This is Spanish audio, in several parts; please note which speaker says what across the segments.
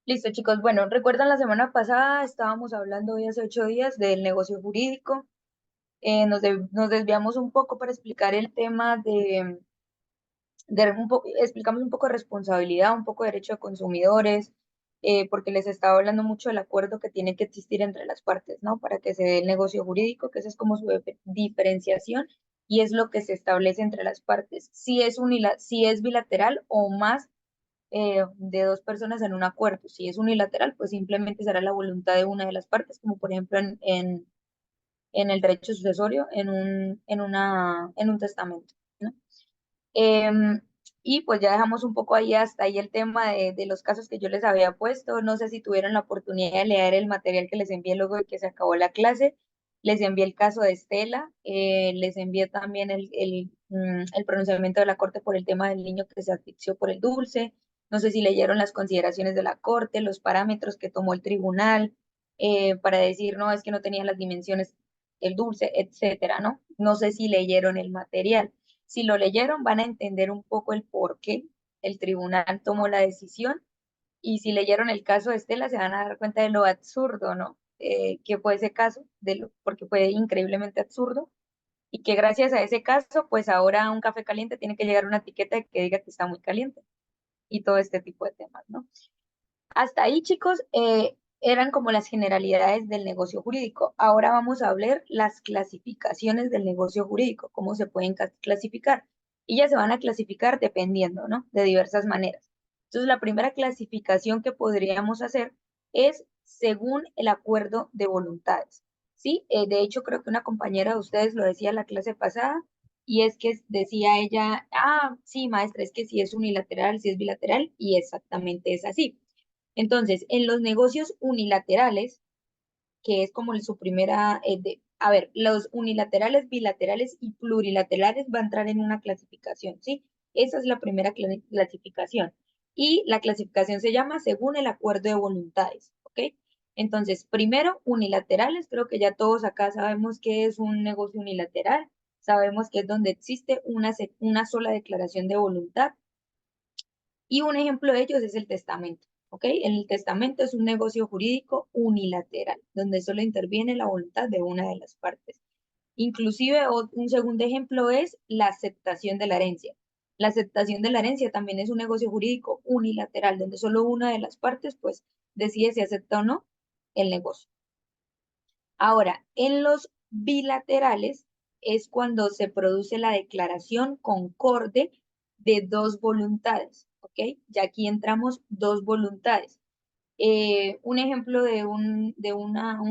Speaker 1: Listo, chicos. Bueno, recuerdan la semana pasada estábamos hablando hoy hace 8 días del negocio jurídico. Nos desviamos un poco para explicar el tema explicamos un poco de responsabilidad, un poco de derecho de consumidores, porque les estaba hablando mucho del acuerdo que tiene que existir entre las partes, ¿no? Para que se dé el negocio jurídico, que esa es como su diferenciación y es lo que se establece entre las partes. Si es bilateral o más de dos personas en un acuerdo. Si es unilateral, pues simplemente será la voluntad de una de las partes, como por ejemplo en el derecho sucesorio, en un testamento, ¿no? Em, y pues ya dejamos un poco ahí hasta ahí el tema de los casos que yo les había puesto. No sé si tuvieron la oportunidad de leer el material que les envié luego de que se acabó la clase. Les envié el caso de Estela, les envié también el pronunciamiento de la Corte por el tema del niño que se asfixió por el dulce. No sé si leyeron las consideraciones de la Corte, los parámetros que tomó el tribunal para decir, no, es que no tenía las dimensiones el dulce, etcétera, ¿no? No sé si leyeron el material. Si lo leyeron, van a entender un poco el por qué el tribunal tomó la decisión y si leyeron el caso de Estela, se van a dar cuenta de lo absurdo, ¿no? Que fue ese caso, porque fue increíblemente absurdo y que gracias a ese caso, pues ahora un café caliente tiene que llegar una etiqueta que diga que está muy caliente y todo este tipo de temas, ¿no? Hasta ahí, chicos, eran como las generalidades del negocio jurídico. Ahora vamos a ver las clasificaciones del negocio jurídico, cómo se pueden clasificar. Y ya se van a clasificar dependiendo, ¿no? De diversas maneras. Entonces, la primera clasificación que podríamos hacer es según el acuerdo de voluntades. ¿Sí? De hecho, creo que una compañera de ustedes lo decía en la clase pasada, y es que decía ella, sí, maestra, es que si es unilateral, si es bilateral, y exactamente es así. Entonces, en los negocios unilaterales, que es como su primera, a ver, los unilaterales, bilaterales y plurilaterales va a entrar en una clasificación, ¿sí? Esa es la primera clasificación. Y la clasificación se llama según el acuerdo de voluntades, ¿ok? Entonces, primero, unilaterales, creo que ya todos acá sabemos que es un negocio unilateral, sabemos que es donde existe una sola declaración de voluntad y un ejemplo de ellos es el testamento, ¿ok? El testamento es un negocio jurídico unilateral, donde solo interviene la voluntad de una de las partes. Inclusive, un segundo ejemplo es la aceptación de la herencia. La aceptación de la herencia también es un negocio jurídico unilateral, donde solo una de las partes, pues, decide si acepta o no el negocio. Ahora, en los bilaterales es cuando se produce la declaración concorde de dos voluntades, ¿ok? Ya aquí entramos dos voluntades. Un ejemplo de un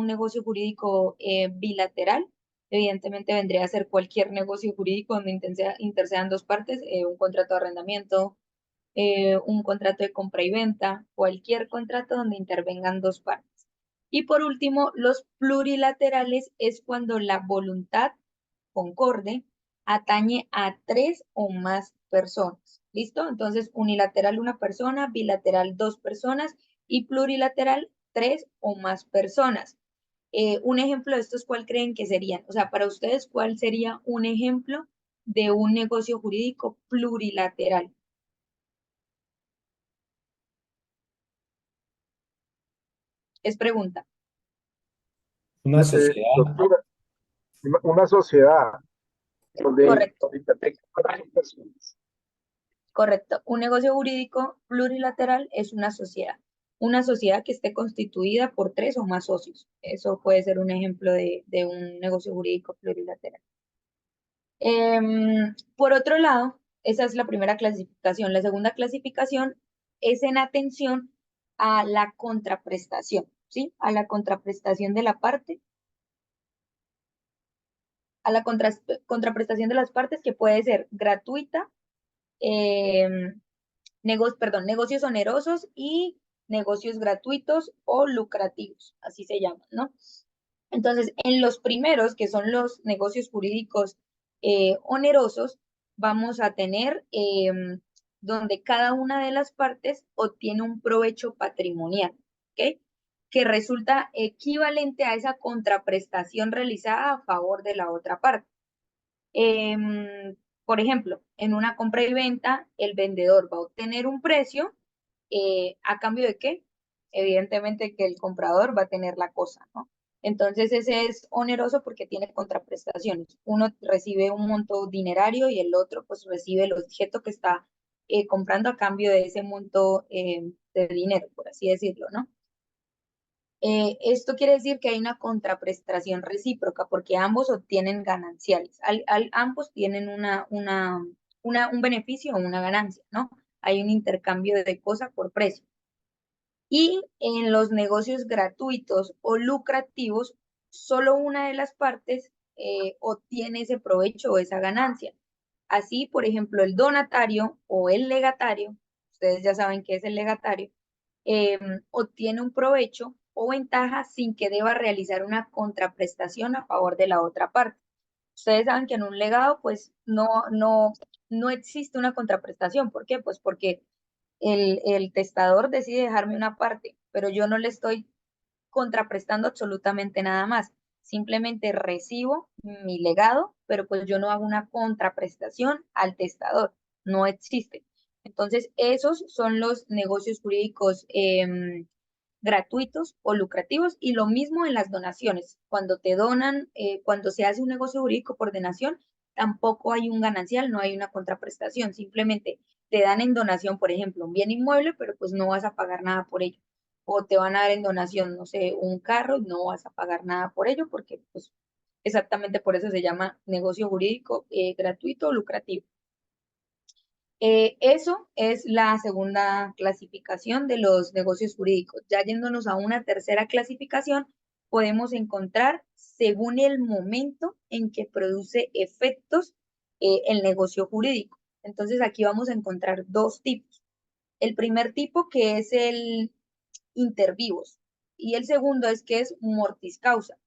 Speaker 1: negocio jurídico bilateral, evidentemente vendría a ser cualquier negocio jurídico donde intercedan dos partes, un contrato de arrendamiento, un contrato de compra y venta, cualquier contrato donde intervengan dos partes. Y por último, los plurilaterales es cuando la voluntad concorde atañe a tres o más personas. ¿Listo? Entonces, unilateral una persona, bilateral dos personas y plurilateral tres o más personas. Un ejemplo de estos, ¿cuál creen que serían? O sea, para ustedes, ¿cuál sería un ejemplo de un negocio jurídico plurilateral? Es pregunta.
Speaker 2: Una sociedad.
Speaker 3: Doctora, una sociedad
Speaker 1: Correcto,
Speaker 3: donde intervengan varias personas.
Speaker 1: correcto. Un negocio jurídico plurilateral es una sociedad que esté constituida por tres o más socios. Eso puede ser un ejemplo de un negocio jurídico plurilateral. Por otro lado, esa es la primera clasificación. La segunda clasificación es en atención a la contraprestación, ¿sí? A la contraprestación de la parte, a la contraprestación de las partes que puede ser gratuita, eh, negocios onerosos y negocios gratuitos o lucrativos, así se llaman, ¿no? Entonces, en los primeros, que son los negocios jurídicos onerosos, vamos a tener donde cada una de las partes obtiene un provecho patrimonial, ¿ok? Que resulta equivalente a esa contraprestación realizada a favor de la otra parte. Por ejemplo, en una compra y venta, el vendedor va a obtener un precio, ¿a cambio de qué? evidentemente que el comprador va a tener la cosa, ¿no? Entonces ese es oneroso porque tiene contraprestaciones. Uno recibe un monto dinerario y el otro pues recibe el objeto que está comprando a cambio de ese monto de dinero, por así decirlo, ¿no? Esto quiere decir que hay una contraprestación recíproca porque ambos obtienen gananciales, ambos tienen un beneficio o una ganancia, ¿no? Hay un intercambio de cosa por precio. Y en los negocios gratuitos o lucrativos, solo una de las partes obtiene ese provecho o esa ganancia. Así, por ejemplo, el donatario o el legatario, ustedes ya saben qué es el legatario, obtiene un provecho o ventaja sin que deba realizar una contraprestación a favor de la otra parte. Ustedes saben que en un legado, pues no existe una contraprestación. ¿Por qué? Pues porque el testador decide dejarme una parte, pero yo no le estoy contraprestando absolutamente nada más. Simplemente recibo mi legado, pero pues yo no hago una contraprestación al testador. No existe. Entonces, esos son los negocios jurídicos gratuitos o lucrativos y lo mismo en las donaciones. Cuando te donan, cuando se hace un negocio jurídico por donación, tampoco hay un ganancial, no hay una contraprestación, simplemente te dan en donación, por ejemplo, un bien inmueble, pero pues no vas a pagar nada por ello. O te van a dar en donación, no sé, un carro y no vas a pagar nada por ello, porque pues exactamente por eso se llama negocio jurídico gratuito o lucrativo. Eso es la segunda clasificación de los negocios jurídicos. Ya yéndonos a una tercera clasificación, podemos encontrar según el momento en que produce efectos el negocio jurídico. Entonces aquí vamos a encontrar dos tipos. El primer tipo que es el intervivos y el segundo es que es mortis causa.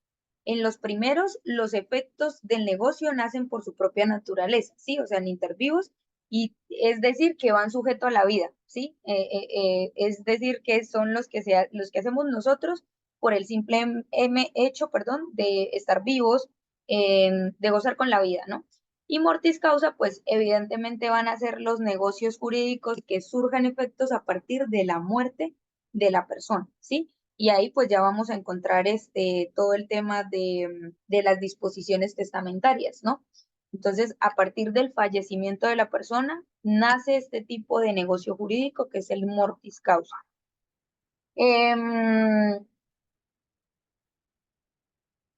Speaker 1: En los primeros, los efectos del negocio nacen por su propia naturaleza, ¿sí? O sea, en intervivos, y es decir, que van sujeto a la vida, ¿sí? Es decir, que son los que hacemos nosotros por el simple hecho, perdón, de estar vivos, de gozar con la vida, ¿no? Y mortis causa, pues evidentemente van a ser los negocios jurídicos que surjan efectos a partir de la muerte de la persona, ¿sí? Y ahí pues ya vamos a encontrar todo el tema de las disposiciones testamentarias, ¿no? Entonces, a partir del fallecimiento de la persona, nace este tipo de negocio jurídico que es el mortis causa.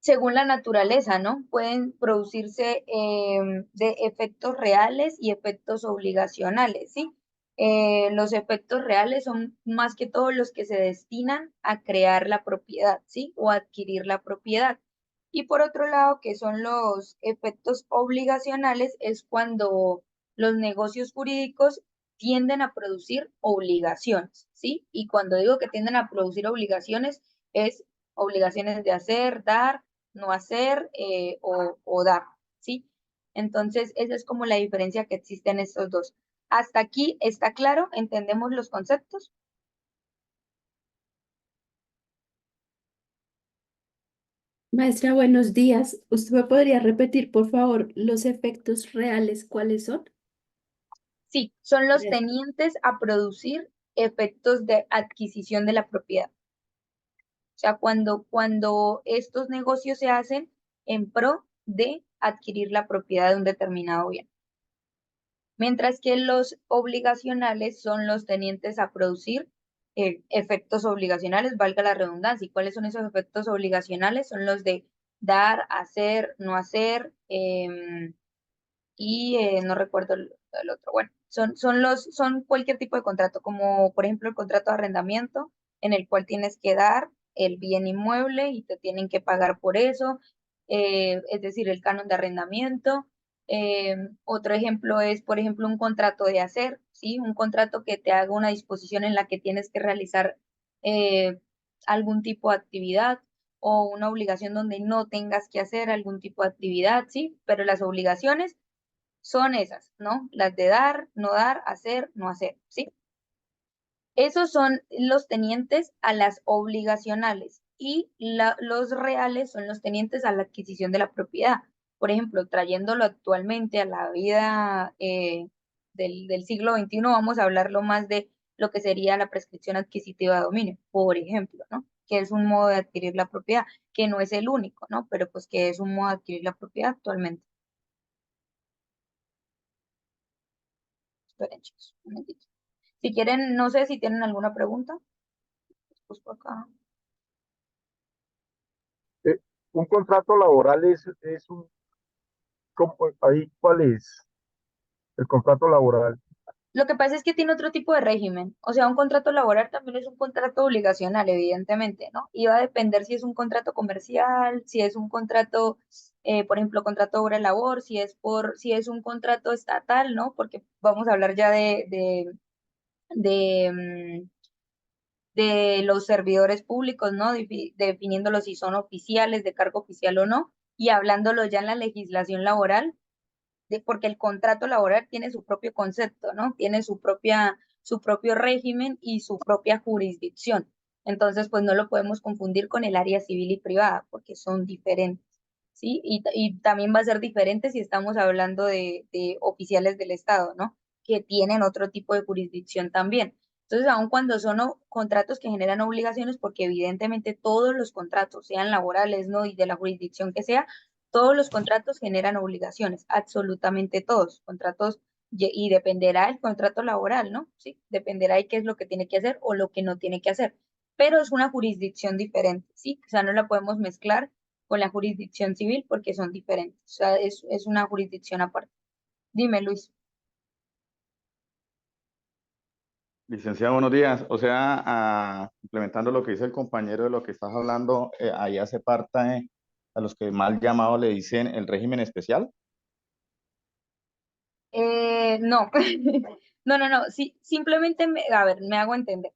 Speaker 1: Según la naturaleza, ¿no? Pueden producirse de efectos reales y efectos obligacionales, ¿sí? Los efectos reales son más que todo los que se destinan a crear la propiedad, ¿sí? O adquirir la propiedad. Y por otro lado, que son los efectos obligacionales, es cuando los negocios jurídicos tienden a producir obligaciones, ¿sí? Y cuando digo que tienden a producir obligaciones, es obligaciones de hacer, dar, no hacer o dar, ¿sí? Entonces, esa es como la diferencia que existe en estos dos. Hasta aquí está claro, entendemos los conceptos.
Speaker 4: Maestra, buenos días. ¿Usted me podría repetir, por favor, los efectos reales cuáles son?
Speaker 1: Sí, son los
Speaker 4: Gracias.
Speaker 1: tenientes a producir efectos de adquisición de la propiedad. O sea, cuando estos negocios se hacen en pro de adquirir la propiedad de un determinado bien. Mientras que los obligacionales son los tenientes a producir efectos obligacionales, valga la redundancia. ¿Y cuáles son esos efectos obligacionales? Son los de dar, hacer, no hacer, y no recuerdo el otro. Bueno, son cualquier tipo de contrato, como por ejemplo el contrato de arrendamiento, en el cual tienes que dar el bien inmueble y te tienen que pagar por eso, es decir, el canon de arrendamiento. Otro ejemplo es, por ejemplo, un contrato de hacer, ¿sí? Un contrato que te haga una disposición en la que tienes que realizar eh, algún tipo de actividad o una obligación donde no tengas que hacer algún tipo de actividad, ¿sí? Pero las obligaciones son esas, ¿no? Las de dar, no dar, hacer, no hacer, ¿sí? Esos son los tenientes a las obligacionales y los reales son los tenientes a la adquisición de la propiedad. Por ejemplo, trayéndolo actualmente a la vida del siglo XXI, vamos a hablarlo más de lo que sería la prescripción adquisitiva de dominio, por ejemplo, ¿no? Que es un modo de adquirir la propiedad, que no es el único, ¿no? Pero pues que es un modo de adquirir la propiedad actualmente. Esperen, chicos, un momentito. Si quieren, no sé si tienen alguna pregunta. Pues por acá.
Speaker 3: Eh, un contrato laboral es un, ahí, ¿cuál es el contrato laboral?
Speaker 1: Lo que pasa es que tiene otro tipo de régimen. O sea, un contrato laboral también es un contrato obligacional, evidentemente, ¿no? Y va a depender si es un contrato comercial, si es un contrato, por ejemplo, contrato de obra-labor, si es un contrato estatal, ¿no? Porque vamos a hablar ya de de los servidores públicos, ¿no? Definiéndolo si son oficiales, de cargo oficial o no, y hablándolo ya en la legislación laboral porque el contrato laboral tiene su propio concepto, ¿no? Tiene su propio régimen y su propia jurisdicción. Entonces, pues no lo podemos confundir con el área civil y privada, porque son diferentes, ¿sí? Y también va a ser diferente si estamos hablando de oficiales del Estado, ¿no? Que tienen otro tipo de jurisdicción también. Entonces, aun cuando son contratos que generan obligaciones, porque evidentemente todos los contratos, sean laborales, ¿no? Y de la jurisdicción que sea, todos los contratos generan obligaciones, absolutamente todos, contratos, y dependerá el contrato laboral, ¿no? Sí, dependerá de qué es lo que tiene que hacer o lo que no tiene que hacer, pero es una jurisdicción diferente, ¿sí? O sea, no la podemos mezclar con la jurisdicción civil porque son diferentes, o sea, es una jurisdicción aparte. Dime, Luis.
Speaker 5: Licenciado, buenos días. O sea, implementando lo que dice el compañero de lo que estás hablando, ahí hace parte a los que mal llamado le dicen el régimen especial.
Speaker 1: No, no, sí, simplemente, a ver, me hago entender.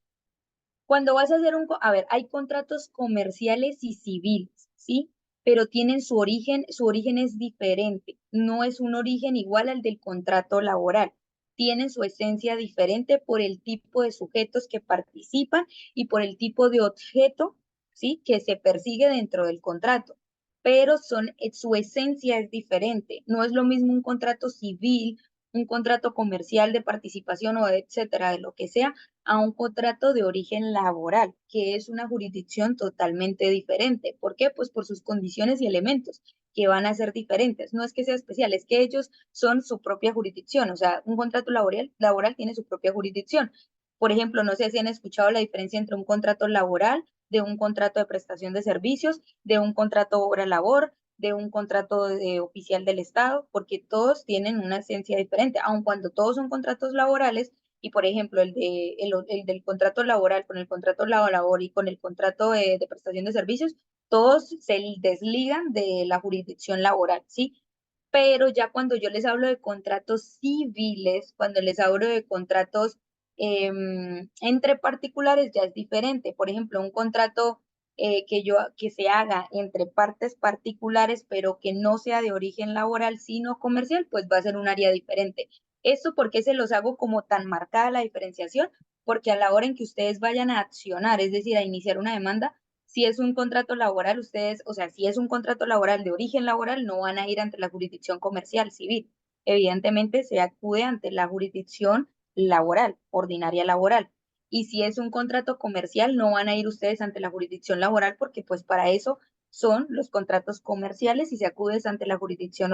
Speaker 1: Cuando vas a hacer a ver, hay contratos comerciales y civiles, ¿sí? Pero tienen su origen es diferente, no es un origen igual al del contrato laboral. Tienen su esencia diferente por el tipo de sujetos que participan y por el tipo de objeto, ¿sí? Que se persigue dentro del contrato. Pero su esencia es diferente. No es lo mismo un contrato civil, un contrato comercial de participación o etcétera, de lo que sea, a un contrato de origen laboral, que es una jurisdicción totalmente diferente. ¿Por qué? Pues por sus condiciones y elementos, que van a ser diferentes. No es que sea especial, es que ellos son su propia jurisdicción. O sea, un contrato laboral tiene su propia jurisdicción. Por ejemplo, no sé si han escuchado la diferencia entre un contrato laboral, de un contrato de prestación de servicios, de un contrato obra-labor, de un contrato oficial del Estado, porque todos tienen una esencia diferente, aun cuando todos son contratos laborales. Y por ejemplo, el del contrato laboral con el contrato labor y con el contrato de prestación de servicios, todos se desligan de la jurisdicción laboral, ¿sí? Pero ya cuando yo les hablo de contratos civiles, cuando les hablo de contratos entre particulares, ya es diferente. Por ejemplo, un contrato que se haga entre partes particulares, pero que no sea de origen laboral, sino comercial, pues va a ser un área diferente. ¿Esto por qué se los hago como tan marcada la diferenciación? Porque a la hora en que ustedes vayan a accionar, es decir, a iniciar una demanda, si es un contrato laboral, ustedes, o sea, si es un contrato laboral de origen laboral, no van a ir ante la jurisdicción comercial civil. Evidentemente se acude ante la jurisdicción laboral, ordinaria laboral. Y si es un contrato comercial, no van a ir ustedes ante la jurisdicción laboral porque pues para eso son los contratos comerciales y se acude ante la jurisdicción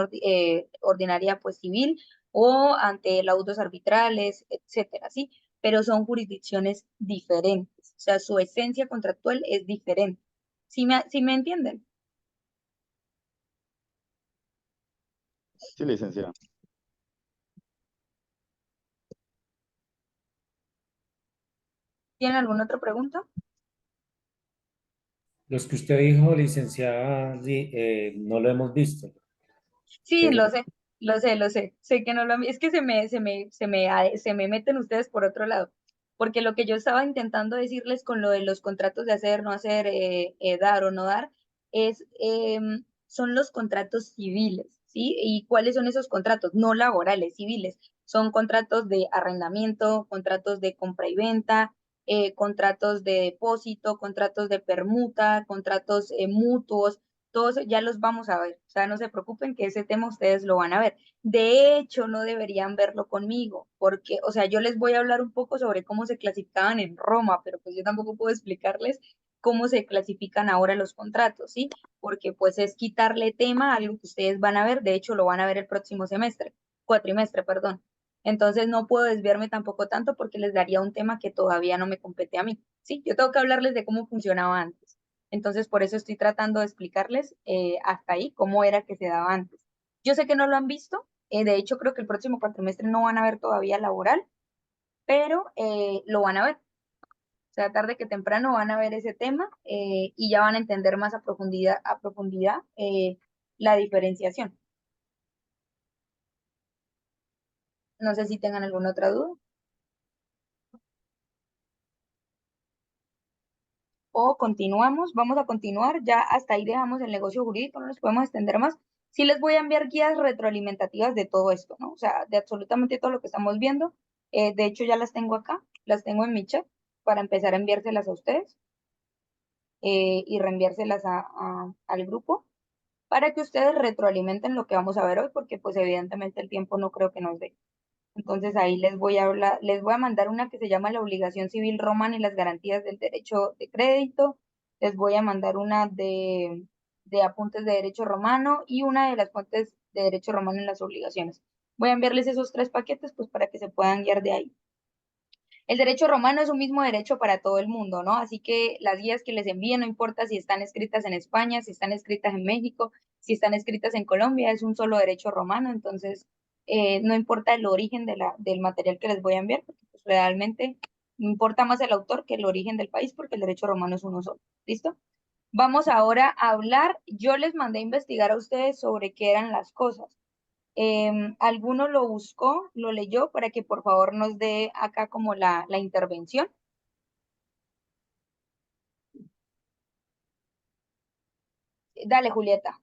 Speaker 1: ordinaria pues civil o ante laudos arbitrales, etcétera, ¿sí? Pero son jurisdicciones diferentes, o sea, su esencia contractual es diferente. ¿Sí me entienden?
Speaker 5: Sí, licenciado.
Speaker 1: ¿Tienen alguna otra pregunta?
Speaker 2: Los que usted dijo, licenciada, no lo hemos visto.
Speaker 1: Sí,
Speaker 2: Pero
Speaker 1: lo sé, lo sé. Sé que no lo, es que se me meten ustedes por otro lado. Porque lo que yo estaba intentando decirles con lo de los contratos de hacer, no hacer, dar o no dar, son los contratos civiles, ¿sí? ¿Y cuáles son esos contratos? No laborales, civiles. Son contratos de arrendamiento, contratos de compra y venta, contratos de depósito, contratos de permuta, contratos mutuos. todos ya los vamos a ver, o sea, no se preocupen que ese tema ustedes lo van a ver. De hecho, no deberían verlo conmigo, porque, o sea, yo les voy a hablar un poco sobre cómo se clasificaban en Roma, pero pues yo tampoco puedo explicarles cómo se clasifican ahora los contratos, ¿sí? Porque pues es quitarle tema a algo que ustedes van a ver, de hecho lo van a ver el próximo cuatrimestre, perdón. Entonces no puedo desviarme tampoco tanto porque les daría un tema que todavía no me compete a mí, ¿sí? Yo tengo que hablarles de cómo funcionaba antes. Entonces por eso estoy tratando de explicarles hasta ahí cómo era que se daba antes. Yo sé que no lo han visto, de hecho creo que el próximo cuatrimestre no van a ver todavía laboral, pero lo van a ver. O sea, tarde que temprano van a ver ese tema y ya van a entender más a profundidad la diferenciación. No sé si tengan alguna otra duda. O continuamos, vamos a continuar, ya hasta ahí dejamos el negocio jurídico, no nos podemos extender más. Sí les voy a enviar guías retroalimentativas de todo esto, ¿no? O sea, de absolutamente todo lo que estamos viendo. De hecho, ya las tengo acá, las tengo en mi chat para empezar a enviárselas a ustedes y reenviárselas al grupo para que ustedes retroalimenten lo que vamos a ver hoy, porque pues evidentemente el tiempo no creo que nos dé. Entonces ahí les voy a hablar, les voy a mandar una que se llama la obligación civil romana y las garantías del derecho de crédito. Les voy a mandar una de apuntes de derecho romano y una de las fuentes de derecho romano en las obligaciones. Voy a enviarles esos 3 paquetes pues para que se puedan guiar de ahí. El derecho romano es un mismo derecho para todo el mundo, ¿no? Así que las guías que les envíen, no importa si están escritas en España, si están escritas en México, si están escritas en Colombia, es un solo derecho romano, entonces no importa el origen del material que les voy a enviar, porque pues, realmente importa más el autor que el origen del país, porque el derecho romano es uno solo. ¿Listo? Vamos ahora a hablar, yo les mandé a investigar a ustedes sobre qué eran las cosas. ¿Alguno lo buscó, lo leyó para que por favor nos dé acá como la intervención? Dale, Julieta.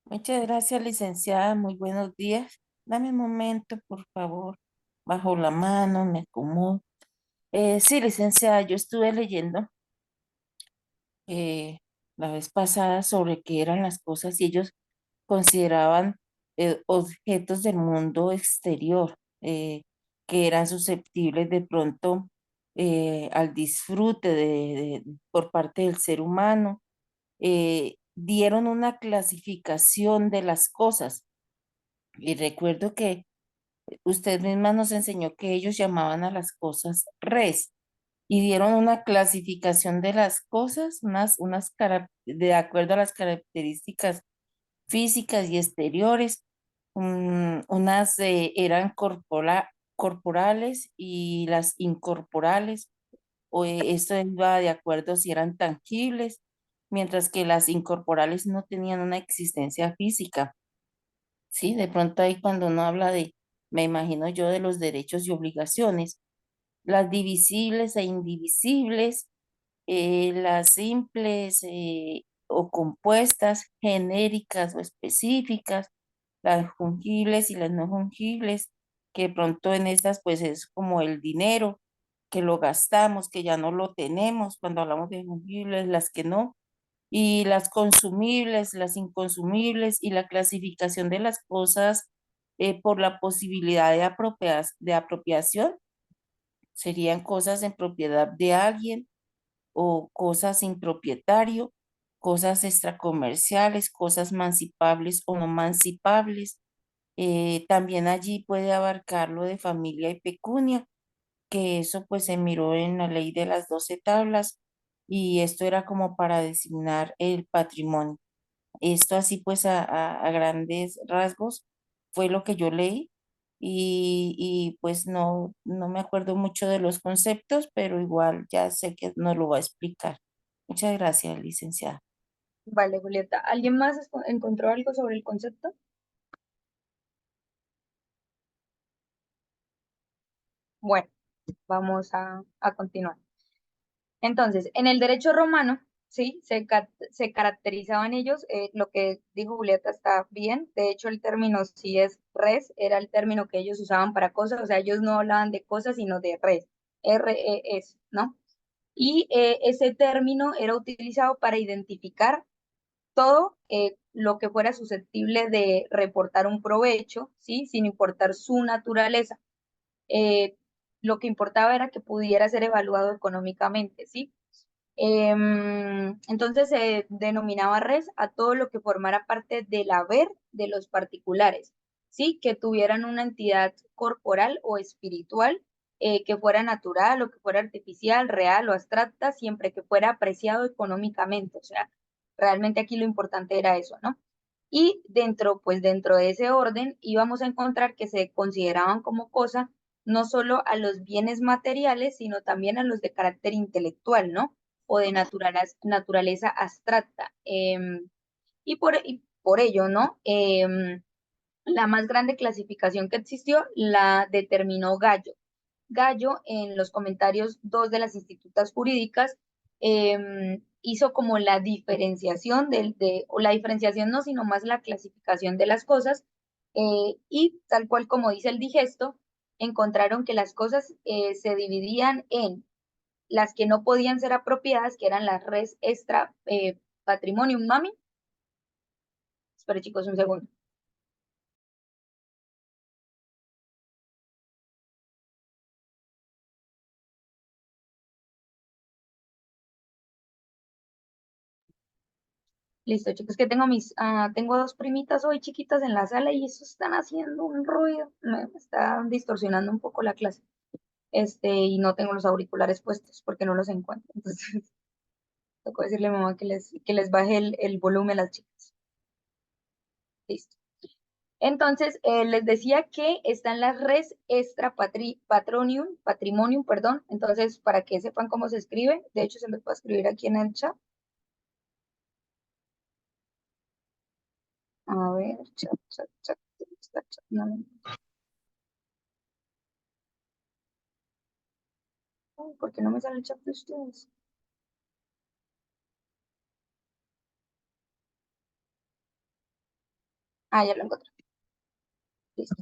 Speaker 6: Muchas gracias, licenciada. Muy buenos días. Dame un momento, por favor. Bajo la mano, me acomodo. Sí, licenciada, yo estuve leyendo eh, la vez pasada sobre qué eran las cosas y ellos consideraban objetos del mundo exterior que eran susceptibles de pronto al disfrute por parte del ser humano. Dieron una clasificación de las cosas y recuerdo que usted misma nos enseñó que ellos llamaban a las cosas res y dieron una clasificación de las cosas, de acuerdo a las características físicas y exteriores. Unas eran corporales y las incorporales, esto iba de acuerdo si eran tangibles, mientras que las incorporales no tenían una existencia física. Sí, de pronto ahí cuando uno habla me imagino yo, de los derechos y obligaciones, las divisibles e indivisibles, las simples o compuestas, genéricas o específicas, las fungibles y las no fungibles, que de pronto en estas pues es como el dinero, que lo gastamos, que ya no lo tenemos cuando hablamos de fungibles, las que no, y las consumibles, las inconsumibles y la clasificación de las cosas por la posibilidad de apropiación, serían cosas en propiedad de alguien o cosas sin propietario, cosas extracomerciales, cosas mancipables o no mancipables. También allí puede abarcar lo de familia y pecunia, que eso pues se miró en la ley de las 12 tablas y esto era como para designar el patrimonio. Esto así pues a grandes rasgos fue lo que yo leí y pues no me acuerdo mucho de los conceptos, pero igual ya sé que nos lo va a explicar. Muchas gracias, licenciada.
Speaker 1: Vale, Julieta. ¿Alguien más encontró algo sobre el concepto? Bueno, vamos a continuar. Entonces, en el derecho romano, sí, se caracterizaban ellos, lo que dijo Julieta está bien, de hecho el término sí es res, era el término que ellos usaban para cosas, o sea, ellos no hablaban de cosas, sino de res, R-E-S, ¿no? Y ese término era utilizado para identificar todo lo que fuera susceptible de reportar un provecho, ¿sí? Sin importar su naturaleza. Lo que importaba era que pudiera ser evaluado económicamente, ¿sí? Entonces se denominaba res a todo lo que formara parte del haber de los particulares, ¿sí? Que tuvieran una entidad corporal o espiritual, que fuera natural o que fuera artificial, real o abstracta, siempre que fuera apreciado económicamente. O sea, realmente aquí lo importante era eso, ¿no? Y pues dentro de ese orden íbamos a encontrar que se consideraban como cosa no solo a los bienes materiales, sino también a los de carácter intelectual, ¿no? O de naturaleza abstracta. Y por ello, ¿no? La más grande clasificación que existió la determinó Gallo. Gallo, en los comentarios 2 de las institutas jurídicas, hizo como la diferenciación o la diferenciación no, sino más la clasificación de las cosas, y tal cual como dice el digesto, encontraron que las cosas se dividían en las que no podían ser apropiadas, que eran las res extra patrimonium, mami. Espera, chicos, un segundo. Listo, chicos, que tengo dos primitas hoy chiquitas en la sala y eso están haciendo un ruido, me está distorsionando un poco la clase. Y no tengo los auriculares puestos porque no los encuentro. Entonces, tocó decirle a mi mamá que les baje el volumen a las chicas. Listo. Entonces, les decía que están las res extra patrimonium, perdón. Entonces, para que sepan cómo se escribe, de hecho, se los voy a escribir aquí en el chat. A ver, chat, no, ¿por qué no me sale el chat de ustedes? Ah, ya lo encontré. Listo.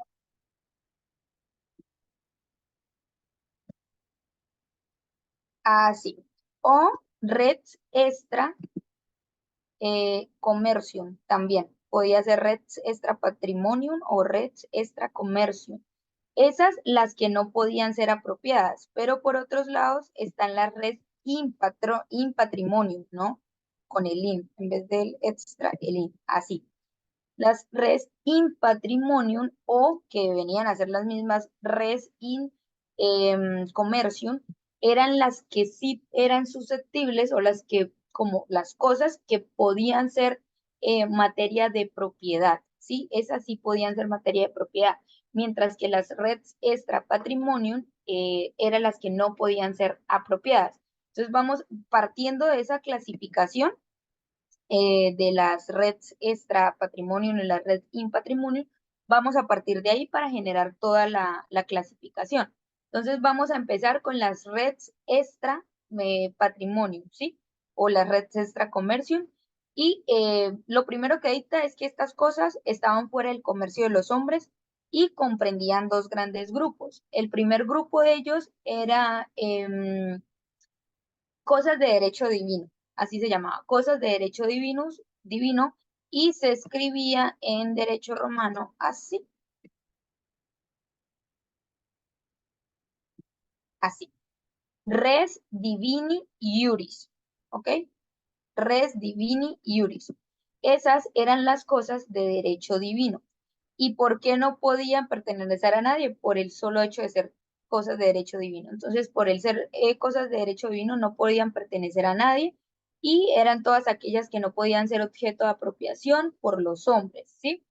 Speaker 1: Así. O red extra commercium también. Podía ser red extra patrimonium o red extra commercium. Esas las que no podían ser apropiadas, pero por otros lados están las red in patrimonium, ¿no? Con el in, en vez del extra, el in, así. Las res in patrimonium o que venían a ser las mismas res in commercium, eran las que sí eran susceptibles o las que, como las cosas que podían ser materia de propiedad, ¿sí? Esas sí podían ser materia de propiedad, mientras que las res extra patrimonium eran las que no podían ser apropiadas. Entonces vamos partiendo de esa clasificación de las redes extra patrimonio y la red in patrimonio, vamos a partir de ahí para generar toda la clasificación. Entonces vamos a empezar con las redes extra patrimonio, ¿sí? O las redes extra comercio. Y lo primero que dicta es que estas cosas estaban fuera del comercio de los hombres y comprendían dos grandes grupos. El primer grupo de ellos era cosas de derecho divino, así se llamaba, cosas de derecho divino, y se escribía en derecho romano así, así, res divini iuris, ¿ok? Res divini iuris. Esas eran las cosas de derecho divino. ¿Y por qué no podían pertenecer a nadie? Por el solo hecho de ser cosas de derecho divino. Entonces, por el ser cosas de derecho divino, no podían pertenecer a nadie y eran todas aquellas que no podían ser objeto de apropiación por los hombres, ¿sí?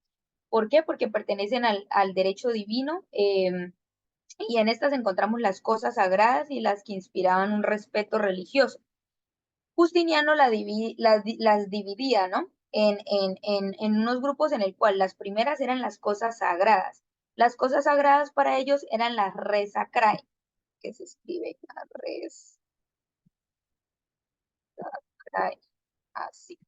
Speaker 1: ¿Por qué? Porque pertenecen al derecho divino, y en estas encontramos las cosas sagradas y las que inspiraban un respeto religioso. Justiniano las dividía, ¿no? En unos grupos en el cual las primeras eran las cosas sagradas. Las cosas sagradas para ellos eran las res sacrae, que se escribe res sacrae, así.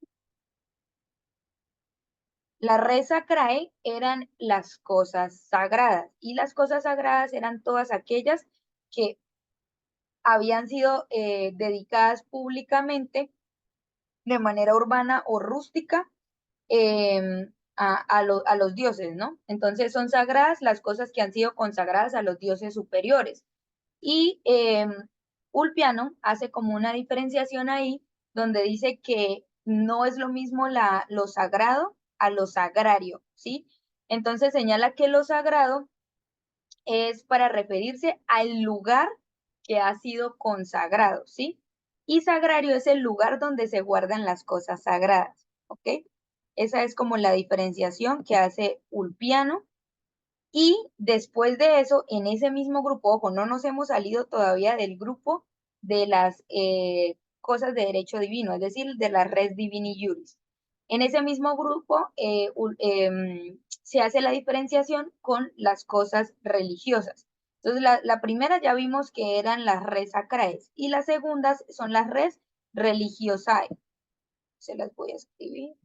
Speaker 1: Las res sacrae eran las cosas sagradas y las cosas sagradas eran todas aquellas que habían sido dedicadas públicamente de manera urbana o rústica a los dioses, ¿no? Entonces son sagradas las cosas que han sido consagradas a los dioses superiores. Y Ulpiano hace como una diferenciación ahí donde dice que no es lo mismo lo sagrado a lo sagrario, ¿sí? Entonces señala que lo sagrado es para referirse al lugar que ha sido consagrado, ¿sí? Y sagrario es el lugar donde se guardan las cosas sagradas, ¿ok? Esa es como la diferenciación que hace Ulpiano. Y después de eso, en ese mismo grupo, ojo, no nos hemos salido todavía del grupo de las cosas de derecho divino, es decir, de la res divini iuris. En ese mismo grupo se hace la diferenciación con las cosas religiosas. Entonces, la primera ya vimos que eran las res sacraes y las segundas son las res religiosae. Se las voy a escribir.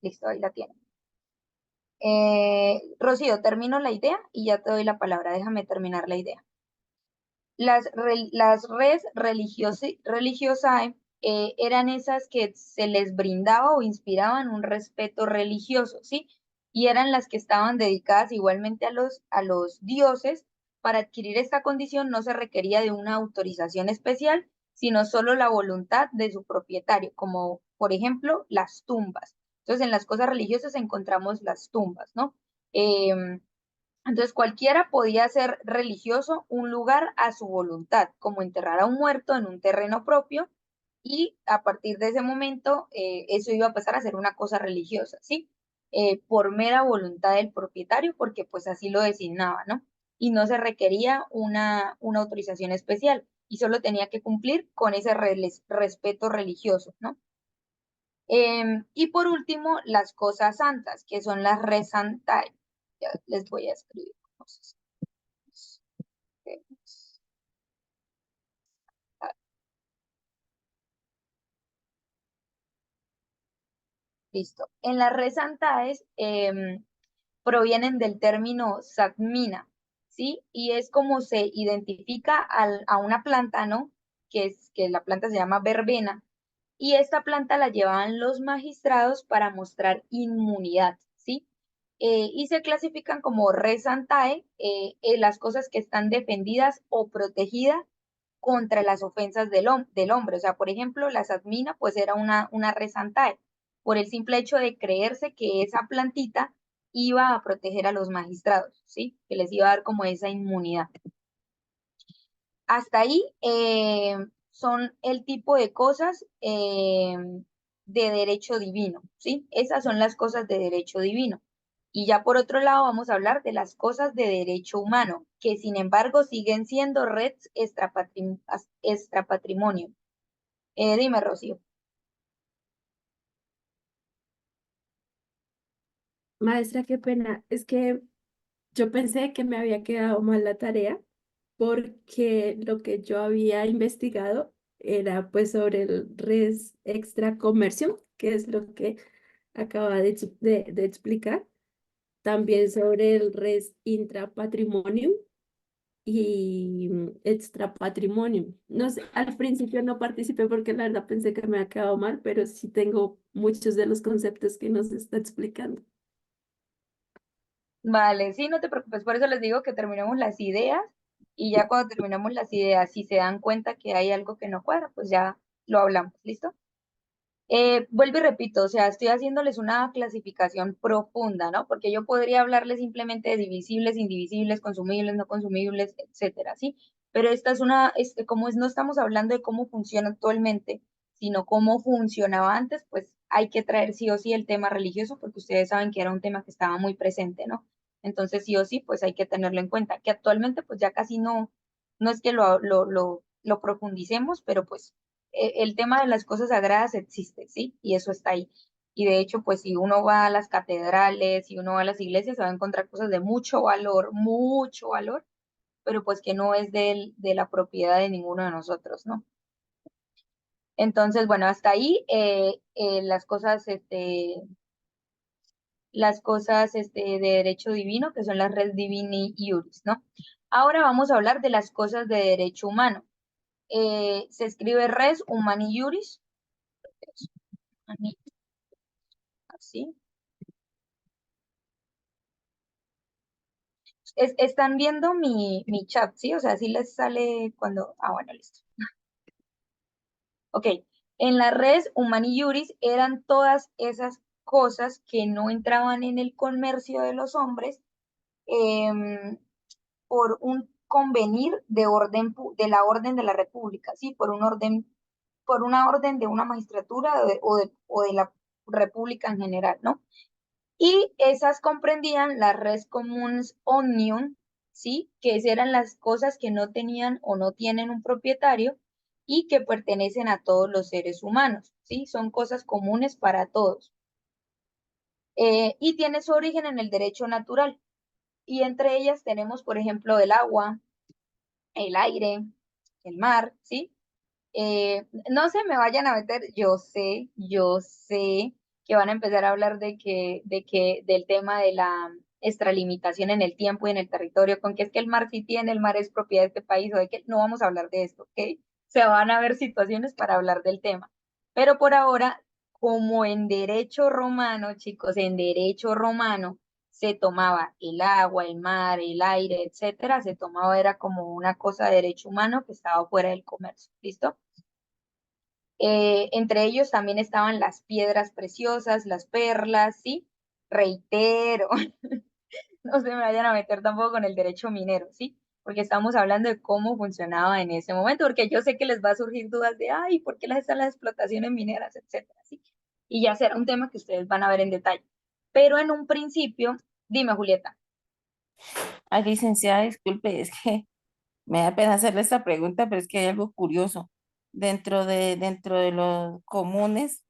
Speaker 1: Listo, ahí la tienen. Rocío, termino la idea y ya te doy la palabra. Déjame terminar la idea. Las res religiosae eran esas que se les brindaba o inspiraban un respeto religioso, ¿sí? Y eran las que estaban dedicadas igualmente a los dioses. Para adquirir esta condición no se requería de una autorización especial, sino solo la voluntad de su propietario, como por ejemplo las tumbas. Entonces, en las cosas religiosas encontramos las tumbas, ¿no? Entonces, cualquiera podía ser religioso un lugar a su voluntad, como enterrar a un muerto en un terreno propio, y a partir de ese momento eso iba a pasar a ser una cosa religiosa, ¿sí? Por mera voluntad del propietario, porque pues así lo designaba, ¿no? Y no se requería una autorización especial, y solo tenía que cumplir con ese respeto religioso, ¿no? Y por último, las cosas santas, que son las res santae. Ya les voy a escribir cómo se escribe. Listo. En las res santaes provienen del término satmina, ¿sí? Y es como se identifica a una planta, ¿no? Que la planta se llama verbena, y esta planta la llevaban los magistrados para mostrar inmunidad, ¿sí? Y se clasifican como res santae, las cosas que están defendidas o protegidas contra las ofensas del hombre. O sea, por ejemplo, la satmina, pues era una res santae, por el simple hecho de creerse que esa plantita iba a proteger a los magistrados, ¿sí? Que les iba a dar como esa inmunidad. Hasta ahí son el tipo de cosas de derecho divino, ¿sí? Esas son las cosas de derecho divino. Y ya por otro lado vamos a hablar de las cosas de derecho humano, que sin embargo siguen siendo res extrapatrimonio. Dime, Rocío.
Speaker 4: Maestra, qué pena. Es que yo pensé que me había quedado mal la tarea porque lo que yo había investigado era pues sobre el res extra comercium, que es lo que acaba de explicar. También sobre el res intrapatrimonium y extra patrimonium. No sé, al principio no participé porque la verdad pensé que me había quedado mal, pero sí tengo muchos de los conceptos que nos está explicando.
Speaker 1: Vale, sí, no te preocupes, por eso les digo que terminemos las ideas y ya cuando terminamos las ideas, si se dan cuenta que hay algo que no cuadra, pues ya lo hablamos, ¿listo? Vuelvo y repito, o sea, estoy haciéndoles una clasificación profunda, ¿no? Porque yo podría hablarles simplemente de divisibles, indivisibles, consumibles, no consumibles, etcétera, ¿sí? Pero esta es como no estamos hablando de cómo funciona actualmente, sino cómo funcionaba antes, pues hay que traer sí o sí el tema religioso, porque ustedes saben que era un tema que estaba muy presente, ¿no? Entonces, sí o sí, pues hay que tenerlo en cuenta, que actualmente pues ya casi no es que lo profundicemos, pero pues el tema de las cosas sagradas existe, ¿sí? Y eso está ahí. Y de hecho, pues si uno va a las catedrales, si uno va a las iglesias, se va a encontrar cosas de mucho valor, pero pues que no es de la propiedad de ninguno de nosotros, ¿no? Entonces, bueno, hasta ahí las cosas de derecho divino, que son las res divini iuris, ¿no? Ahora vamos a hablar de las cosas de derecho humano. Se escribe res humani iuris, así. Están viendo mi chat, ¿sí? O sea, sí les sale cuando... Ah, bueno, listo. Ok, en la res humani iuris eran todas esas cosas que no entraban en el comercio de los hombres, em, por un convenir de orden de la orden de la República, ¿sí? Por una orden de una magistratura o de la República en general, ¿no? Y esas comprendían las res comunes omnium, ¿sí? Que eran las cosas que no tenían o no tienen un propietario y que pertenecen a todos los seres humanos, ¿sí? Son cosas comunes para todos. Y tiene su origen en el derecho natural. Y entre ellas tenemos, por ejemplo, el agua, el aire, el mar, ¿sí? No se me vayan a meter, yo sé que van a empezar a hablar del tema de la extralimitación en el tiempo y en el territorio, con que es que el mar sí tiene, el mar es propiedad de este país, o de que no vamos a hablar de esto, ¿ok? Se van a ver situaciones para hablar del tema. Pero por ahora, como en derecho romano, chicos, en derecho romano, se tomaba el agua, el mar, el aire, etcétera, se tomaba, era como una cosa de derecho humano que estaba fuera del comercio, ¿listo? Entre ellos también estaban las piedras preciosas, las perlas, ¿sí? Reitero, no se me vayan a meter tampoco con el derecho minero, ¿sí? Porque estamos hablando de cómo funcionaba en ese momento, porque yo sé que les va a surgir dudas de, ay, ¿por qué están las explotaciones mineras, etcétera, ¿sí? Y ya será un tema que ustedes van a ver en detalle. Pero en un principio, dime, Julieta.
Speaker 6: Ay, licenciada, disculpe, es que me da pena hacerle esta pregunta, pero es que hay algo curioso. Dentro de los comunes,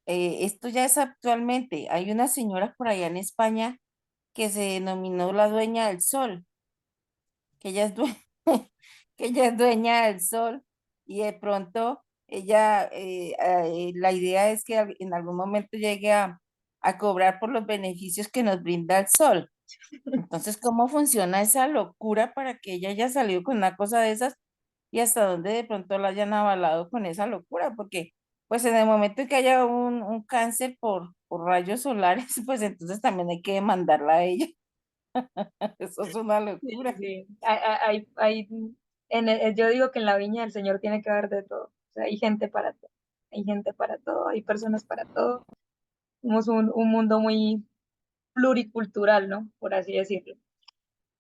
Speaker 6: esto ya es actualmente. Hay una señora por allá en España que se denominó la dueña del sol, que ella es dueña, que ella es dueña del sol y de pronto ella, la idea es que en algún momento llegue a cobrar por los beneficios que nos brinda el sol. Entonces, ¿cómo funciona esa locura para que ella haya salido con una cosa de esas y hasta dónde de pronto la hayan avalado con esa locura? Porque, pues, en el momento en que haya un cáncer por rayos solares, pues entonces también hay que demandarla a ella. Eso es una
Speaker 1: Sí,
Speaker 6: locura.
Speaker 1: sí. Yo digo que en la viña del Señor tiene que haber de todo. O sea, hay gente para todo. Hay gente para todo, hay personas para todo. Somos un mundo muy pluricultural, ¿no? Por así decirlo.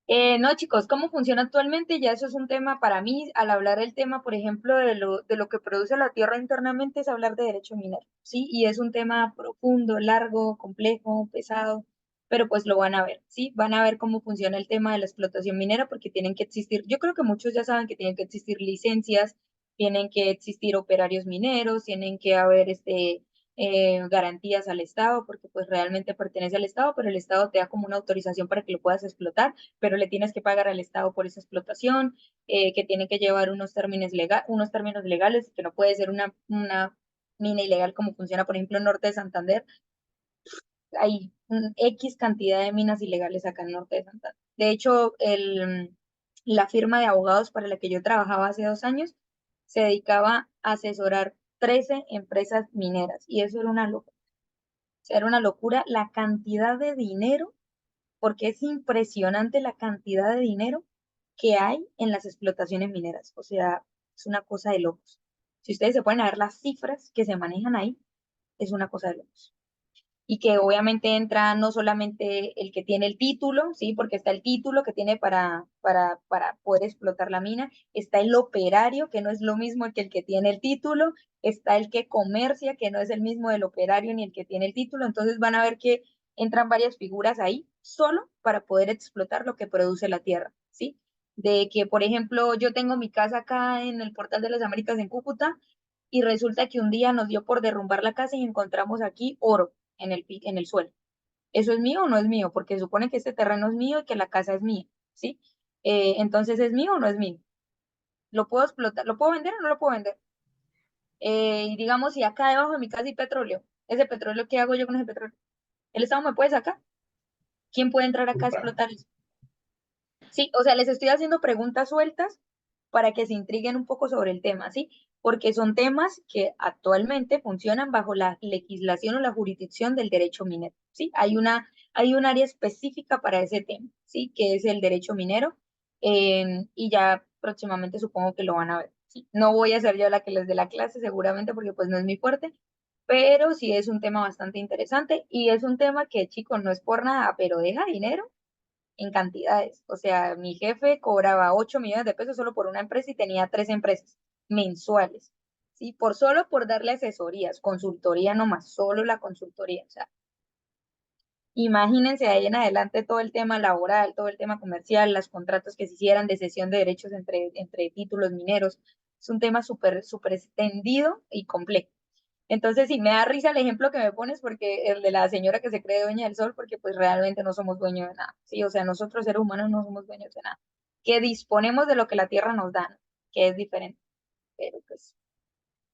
Speaker 1: No, chicos, ¿cómo funciona actualmente? Ya eso es un tema para mí. Al hablar del tema, por ejemplo, de lo que produce la tierra internamente, es hablar de derecho minero, ¿sí? Y es un tema profundo, largo, complejo, pesado, pero pues lo van a ver, ¿sí? Van a ver cómo funciona el tema de la explotación minera, porque tienen que existir, yo creo que muchos ya saben que tienen que existir licencias, tienen que existir operarios mineros, tienen que haber garantías al Estado, porque pues realmente pertenece al Estado, pero el Estado te da como una autorización para que lo puedas explotar, pero le tienes que pagar al Estado por esa explotación, que tiene que llevar unos términos legales, que no puede ser una mina ilegal como funciona, por ejemplo, en Norte de Santander. Hay X cantidad de minas ilegales acá en Norte de Santander. De hecho, la firma de abogados para la que yo trabajaba hace 2 años se dedicaba a asesorar 13 empresas mineras y eso era una locura. O sea, era una locura la cantidad de dinero, porque es impresionante la cantidad de dinero que hay en las explotaciones mineras. O sea, es una cosa de locos. Si ustedes se pueden ver las cifras que se manejan ahí, es una cosa de locos. Y que obviamente entra no solamente el que tiene el título, ¿sí? Porque está el título que tiene para poder explotar la mina, está el operario, que no es lo mismo que el que tiene el título, está el que comercia, que no es el mismo del operario ni el que tiene el título, entonces van a ver que entran varias figuras ahí solo para poder explotar lo que produce la tierra, ¿sí? De que, por ejemplo, yo tengo mi casa acá en el Portal de las Américas en Cúcuta y resulta que un día nos dio por derrumbar la casa y encontramos aquí oro en el suelo. ¿Eso es mío o no es mío? Porque supone que este terreno es mío y que la casa es mía, ¿sí? Entonces, ¿es mío o no es mío? ¿Lo puedo explotar? ¿Lo puedo vender o no lo puedo vender? Y digamos, si acá debajo de mi casa hay petróleo, ese petróleo, ¿qué hago yo con ese petróleo? ¿El Estado me puede sacar? ¿Quién puede entrar acá a explotar eso? Sí, o sea, les estoy haciendo preguntas sueltas para que se intriguen un poco sobre el tema, ¿sí? Porque son temas que actualmente funcionan bajo la legislación o la jurisdicción del derecho minero, ¿sí? Hay un área específica para ese tema, ¿sí? Que es el derecho minero, y ya próximamente supongo que lo van a ver, ¿sí? No voy a ser yo la que les dé la clase seguramente porque pues no es mi fuerte, pero sí es un tema bastante interesante y es un tema que, chicos, no es por nada, pero deja dinero en cantidades. O sea, mi jefe cobraba 8 millones de pesos solo por una empresa y tenía 3 empresas mensuales, ¿sí? Solo por darle asesorías, consultoría nomás, solo la consultoría. O sea, imagínense ahí en adelante todo el tema laboral, todo el tema comercial, los contratos que se hicieran de cesión de derechos entre títulos mineros. Es un tema súper extendido y complejo. Entonces, sí, me da risa el ejemplo que me pones, porque el de la señora que se cree dueña del sol, porque pues realmente no somos dueños de nada, ¿sí? O sea, nosotros seres humanos no somos dueños de nada, que disponemos de lo que la tierra nos da, ¿no? Que es diferente, pero pues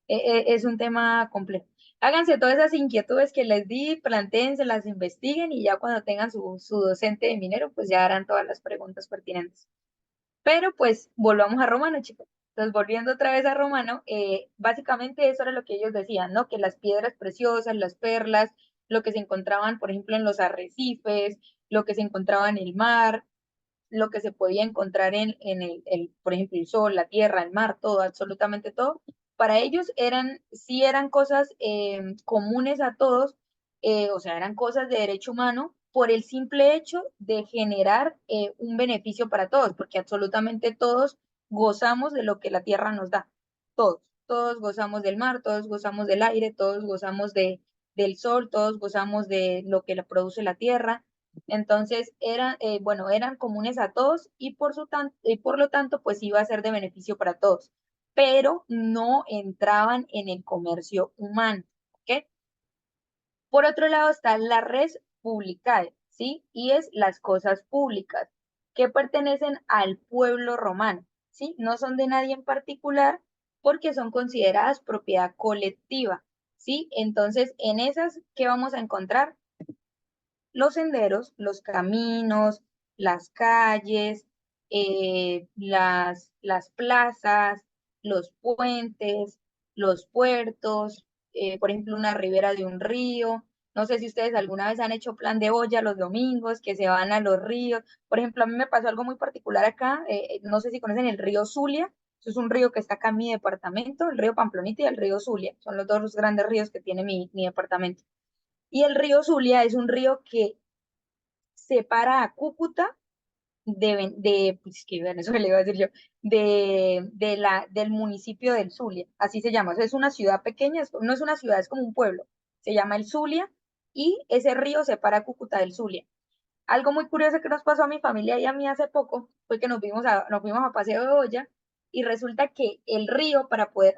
Speaker 1: es un tema complejo. Háganse todas esas inquietudes que les di, plantéense, las investiguen y ya cuando tengan su docente de minero, pues ya harán todas las preguntas pertinentes. Pero pues volvamos a Romano, chicos. Entonces, volviendo otra vez a Romano, básicamente eso era lo que ellos decían, ¿no? Que las piedras preciosas, las perlas, lo que se encontraban, por ejemplo, en los arrecifes, lo que se encontraba en el mar, lo que se podía encontrar en por ejemplo, el sol, la tierra, el mar, todo, absolutamente todo. Para ellos sí eran cosas comunes a todos, o sea, eran cosas de derecho humano por el simple hecho de generar un beneficio para todos, porque absolutamente todos gozamos de lo que la tierra nos da, todos gozamos del mar, todos gozamos del aire, todos gozamos del sol, todos gozamos de lo que produce la tierra. Entonces, eran comunes a todos y por lo tanto, pues iba a ser de beneficio para todos, pero no entraban en el comercio humano, ¿ok? Por otro lado está la res publicae, ¿sí? Y es las cosas públicas que pertenecen al pueblo romano, ¿sí? No son de nadie en particular porque son consideradas propiedad colectiva, ¿sí? Entonces, en esas, ¿qué vamos a encontrar? Los senderos, los caminos, las calles, las plazas, los puentes, los puertos, por ejemplo, una ribera de un río. No sé si ustedes alguna vez han hecho plan de olla los domingos, que se van a los ríos. Por ejemplo, a mí me pasó algo muy particular acá. No sé si conocen el río Zulia. Eso es un río que está acá en mi departamento, el río Pamplonita y el río Zulia. Son los dos grandes ríos que tiene mi departamento. Y el río Zulia es un río que separa a Cúcuta pues que eso le iba a decir yo, del municipio del Zulia, así se llama. O sea, es una ciudad pequeña, no es una ciudad, es como un pueblo. Se llama el Zulia y ese río separa a Cúcuta del Zulia. Algo muy curioso que nos pasó a mi familia y a mí hace poco fue que nos fuimos a paseo de olla y resulta que el río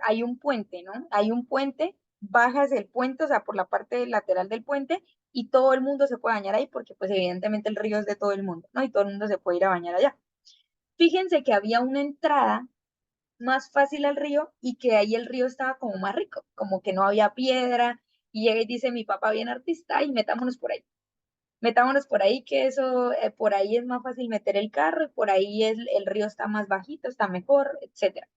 Speaker 1: hay un puente, ¿no? Hay un puente, bajas el puente, o sea, por la parte lateral del puente y todo el mundo se puede bañar ahí porque pues evidentemente el río es de todo el mundo, ¿no? Y todo el mundo se puede ir a bañar allá. Fíjense que había una entrada más fácil al río y que ahí el río estaba como más rico, como que no había piedra y llega y dice mi papá bien artista y metámonos por ahí, que eso, por ahí es más fácil meter el carro, y por ahí el río está más bajito, está mejor, etcétera.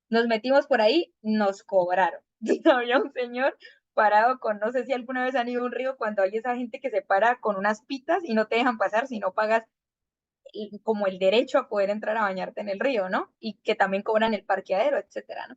Speaker 1: Nos metimos por ahí, nos cobraron. Había un señor parado con, no sé si alguna vez han ido a un río, cuando hay esa gente que se para con unas pitas y no te dejan pasar si no pagas como el derecho a poder entrar a bañarte en el río, ¿no? Y que también cobran el parqueadero, etcétera, ¿no?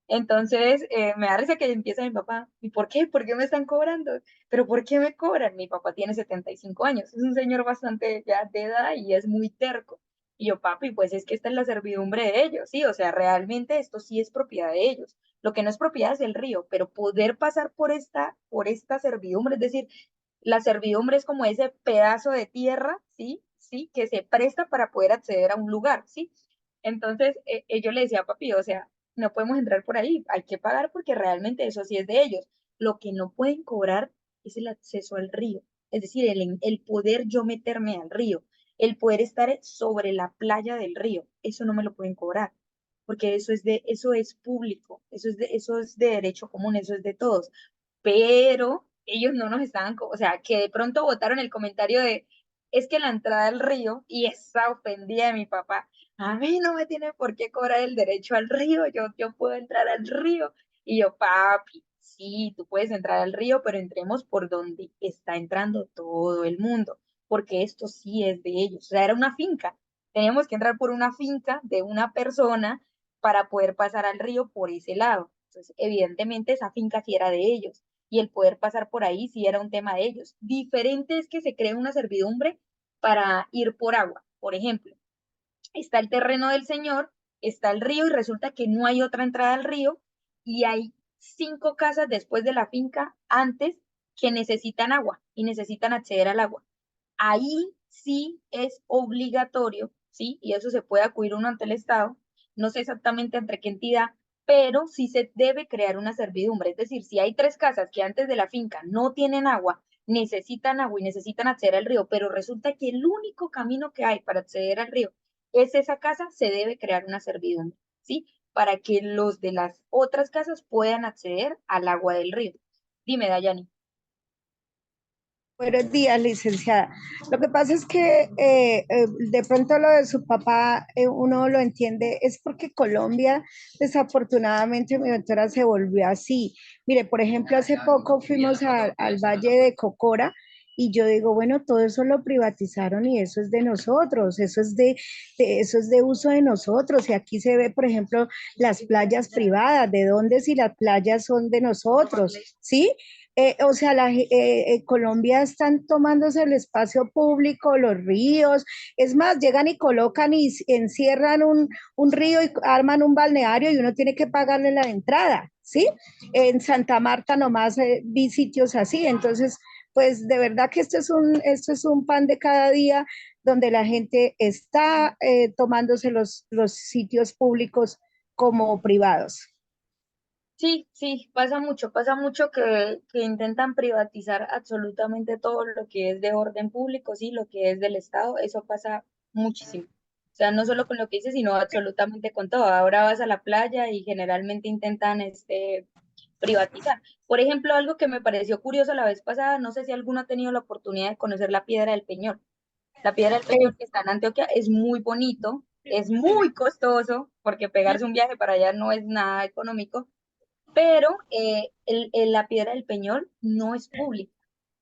Speaker 1: Entonces, me da risa que empieza mi papá, ¿y por qué? ¿Por qué me están cobrando? ¿Pero por qué me cobran? Mi papá tiene 75 años, es un señor bastante ya de edad y es muy terco. Y yo, papi, pues es que esta es la servidumbre de ellos, sí, o sea, realmente esto sí es propiedad de ellos. Lo que no es propiedad es el río, pero poder pasar por esta servidumbre, es decir, la servidumbre es como ese pedazo de tierra, ¿sí? ¿Sí? Que se presta para poder acceder a un lugar, ¿sí? Entonces, yo le decía a papi, o sea, no podemos entrar por ahí, hay que pagar porque realmente eso sí es de ellos. Lo que no pueden cobrar es el acceso al río, es decir, el poder yo meterme al río, el poder estar sobre la playa del río, eso no me lo pueden cobrar, porque eso es público, eso es de derecho común, eso es de todos. Pero ellos no nos estaban, o sea, que de pronto votaron el comentario de es que la entrada al río, y esa ofendida de mi papá, a mí no me tiene por qué cobrar el derecho al río, yo puedo entrar al río. Y yo, papi, sí, tú puedes entrar al río, pero entremos por donde está entrando todo el mundo, porque esto sí es de ellos. O sea, era una finca. Teníamos que entrar por una finca de una persona para poder pasar al río por ese lado. Entonces, evidentemente, esa finca sí era de ellos y el poder pasar por ahí sí era un tema de ellos. Diferente es que se cree una servidumbre para ir por agua. Por ejemplo, está el terreno del señor, está el río y resulta que no hay otra entrada al río y hay 5 casas después de la finca antes que necesitan agua y necesitan acceder al agua. Ahí sí es obligatorio, ¿sí? Y eso se puede acudir uno ante el Estado, no sé exactamente entre qué entidad, pero sí se debe crear una servidumbre. Es decir, si hay 3 casas que antes de la finca no tienen agua y necesitan acceder al río, pero resulta que el único camino que hay para acceder al río es esa casa, se debe crear una servidumbre, ¿sí? Para que los de las otras casas puedan acceder al agua del río. Dime, Dayani.
Speaker 7: Buenos días, licenciada. Lo que pasa es que de pronto lo de su papá uno lo entiende, es porque Colombia, desafortunadamente, mi doctora se volvió así. Mire, por ejemplo, hace poco fuimos al Valle de Cocora y yo digo, bueno, todo eso lo privatizaron y eso es de nosotros, eso es de uso de nosotros. Y aquí se ve, por ejemplo, las playas privadas, ¿de dónde si las playas son de nosotros? ¿Sí? O sea, Colombia están tomándose el espacio público, los ríos, es más, llegan y colocan y encierran un río y arman un balneario y uno tiene que pagarle la entrada, ¿sí? En Santa Marta nomás vi sitios así, entonces, pues de verdad que esto es un pan de cada día donde la gente está tomándose los sitios públicos como privados.
Speaker 1: Sí, sí, pasa mucho que intentan privatizar absolutamente todo lo que es de orden público, sí, lo que es del Estado, eso pasa muchísimo. O sea, no solo con lo que dices, sino absolutamente con todo. Ahora vas a la playa y generalmente intentan privatizar. Por ejemplo, algo que me pareció curioso la vez pasada, no sé si alguno ha tenido la oportunidad de conocer la Piedra del Peñol. La Piedra del Peñol que está en Antioquia es muy bonito, es muy costoso, porque pegarse un viaje para allá no es nada económico, pero la Piedra del Peñol no es pública.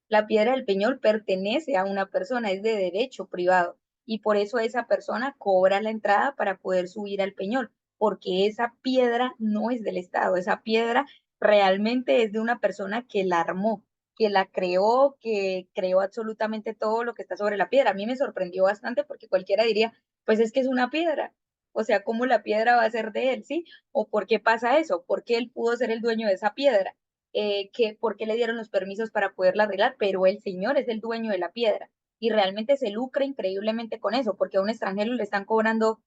Speaker 1: La Piedra del Peñol pertenece a una persona, es de derecho privado, y por eso esa persona cobra la entrada para poder subir al Peñol, porque esa piedra no es del Estado, esa piedra realmente es de una persona que la armó, que la creó, que creó absolutamente todo lo que está sobre la piedra. A mí me sorprendió bastante porque cualquiera diría, pues es que es una piedra, o sea, ¿cómo la piedra va a ser de él, sí? ¿O por qué pasa eso? ¿Por qué él pudo ser el dueño de esa piedra? Por qué le dieron los permisos para poderla arreglar, pero el señor es el dueño de la piedra y realmente se lucra increíblemente con eso, porque a un extranjero le están cobrando,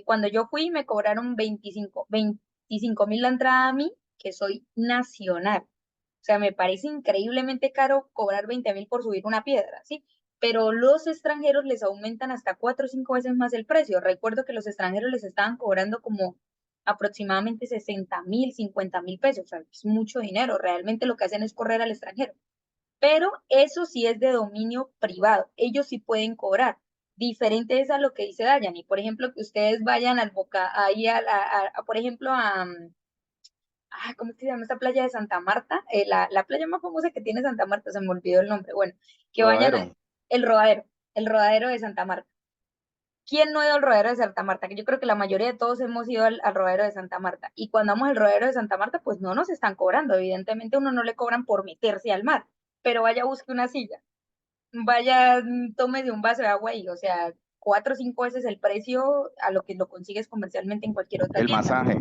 Speaker 1: cuando yo fui me cobraron 25.000 la entrada a mí, que soy nacional. O sea, me parece increíblemente caro cobrar 20.000 por subir una piedra, ¿sí? Pero los extranjeros les aumentan hasta 4 o 5 veces más el precio. Recuerdo que los extranjeros les estaban cobrando como aproximadamente 60.000, 50.000 pesos, o sea, es mucho dinero, realmente lo que hacen es correr al extranjero, pero eso sí es de dominio privado, ellos sí pueden cobrar. Diferente es a lo que dice Dayani, por ejemplo, que ustedes vayan al Boca, ahí por ejemplo, ¿cómo es que se llama esta playa de Santa Marta? La playa más famosa que tiene Santa Marta, se me olvidó el nombre, bueno, que vayan
Speaker 5: Rodadero.
Speaker 1: el rodadero de Santa Marta. ¿Quién no ha ido al rodadero de Santa Marta? Que yo creo que la mayoría de todos hemos ido al rodadero de Santa Marta. Y cuando vamos al rodadero de Santa Marta, pues no nos están cobrando. Evidentemente, uno no le cobran por meterse al mar. Pero vaya, busque una silla. Vaya, tome de un vaso de agua y, o sea, 4 o 5 veces el precio a lo que lo consigues comercialmente en cualquier otra
Speaker 5: El
Speaker 1: tienda.
Speaker 5: masaje.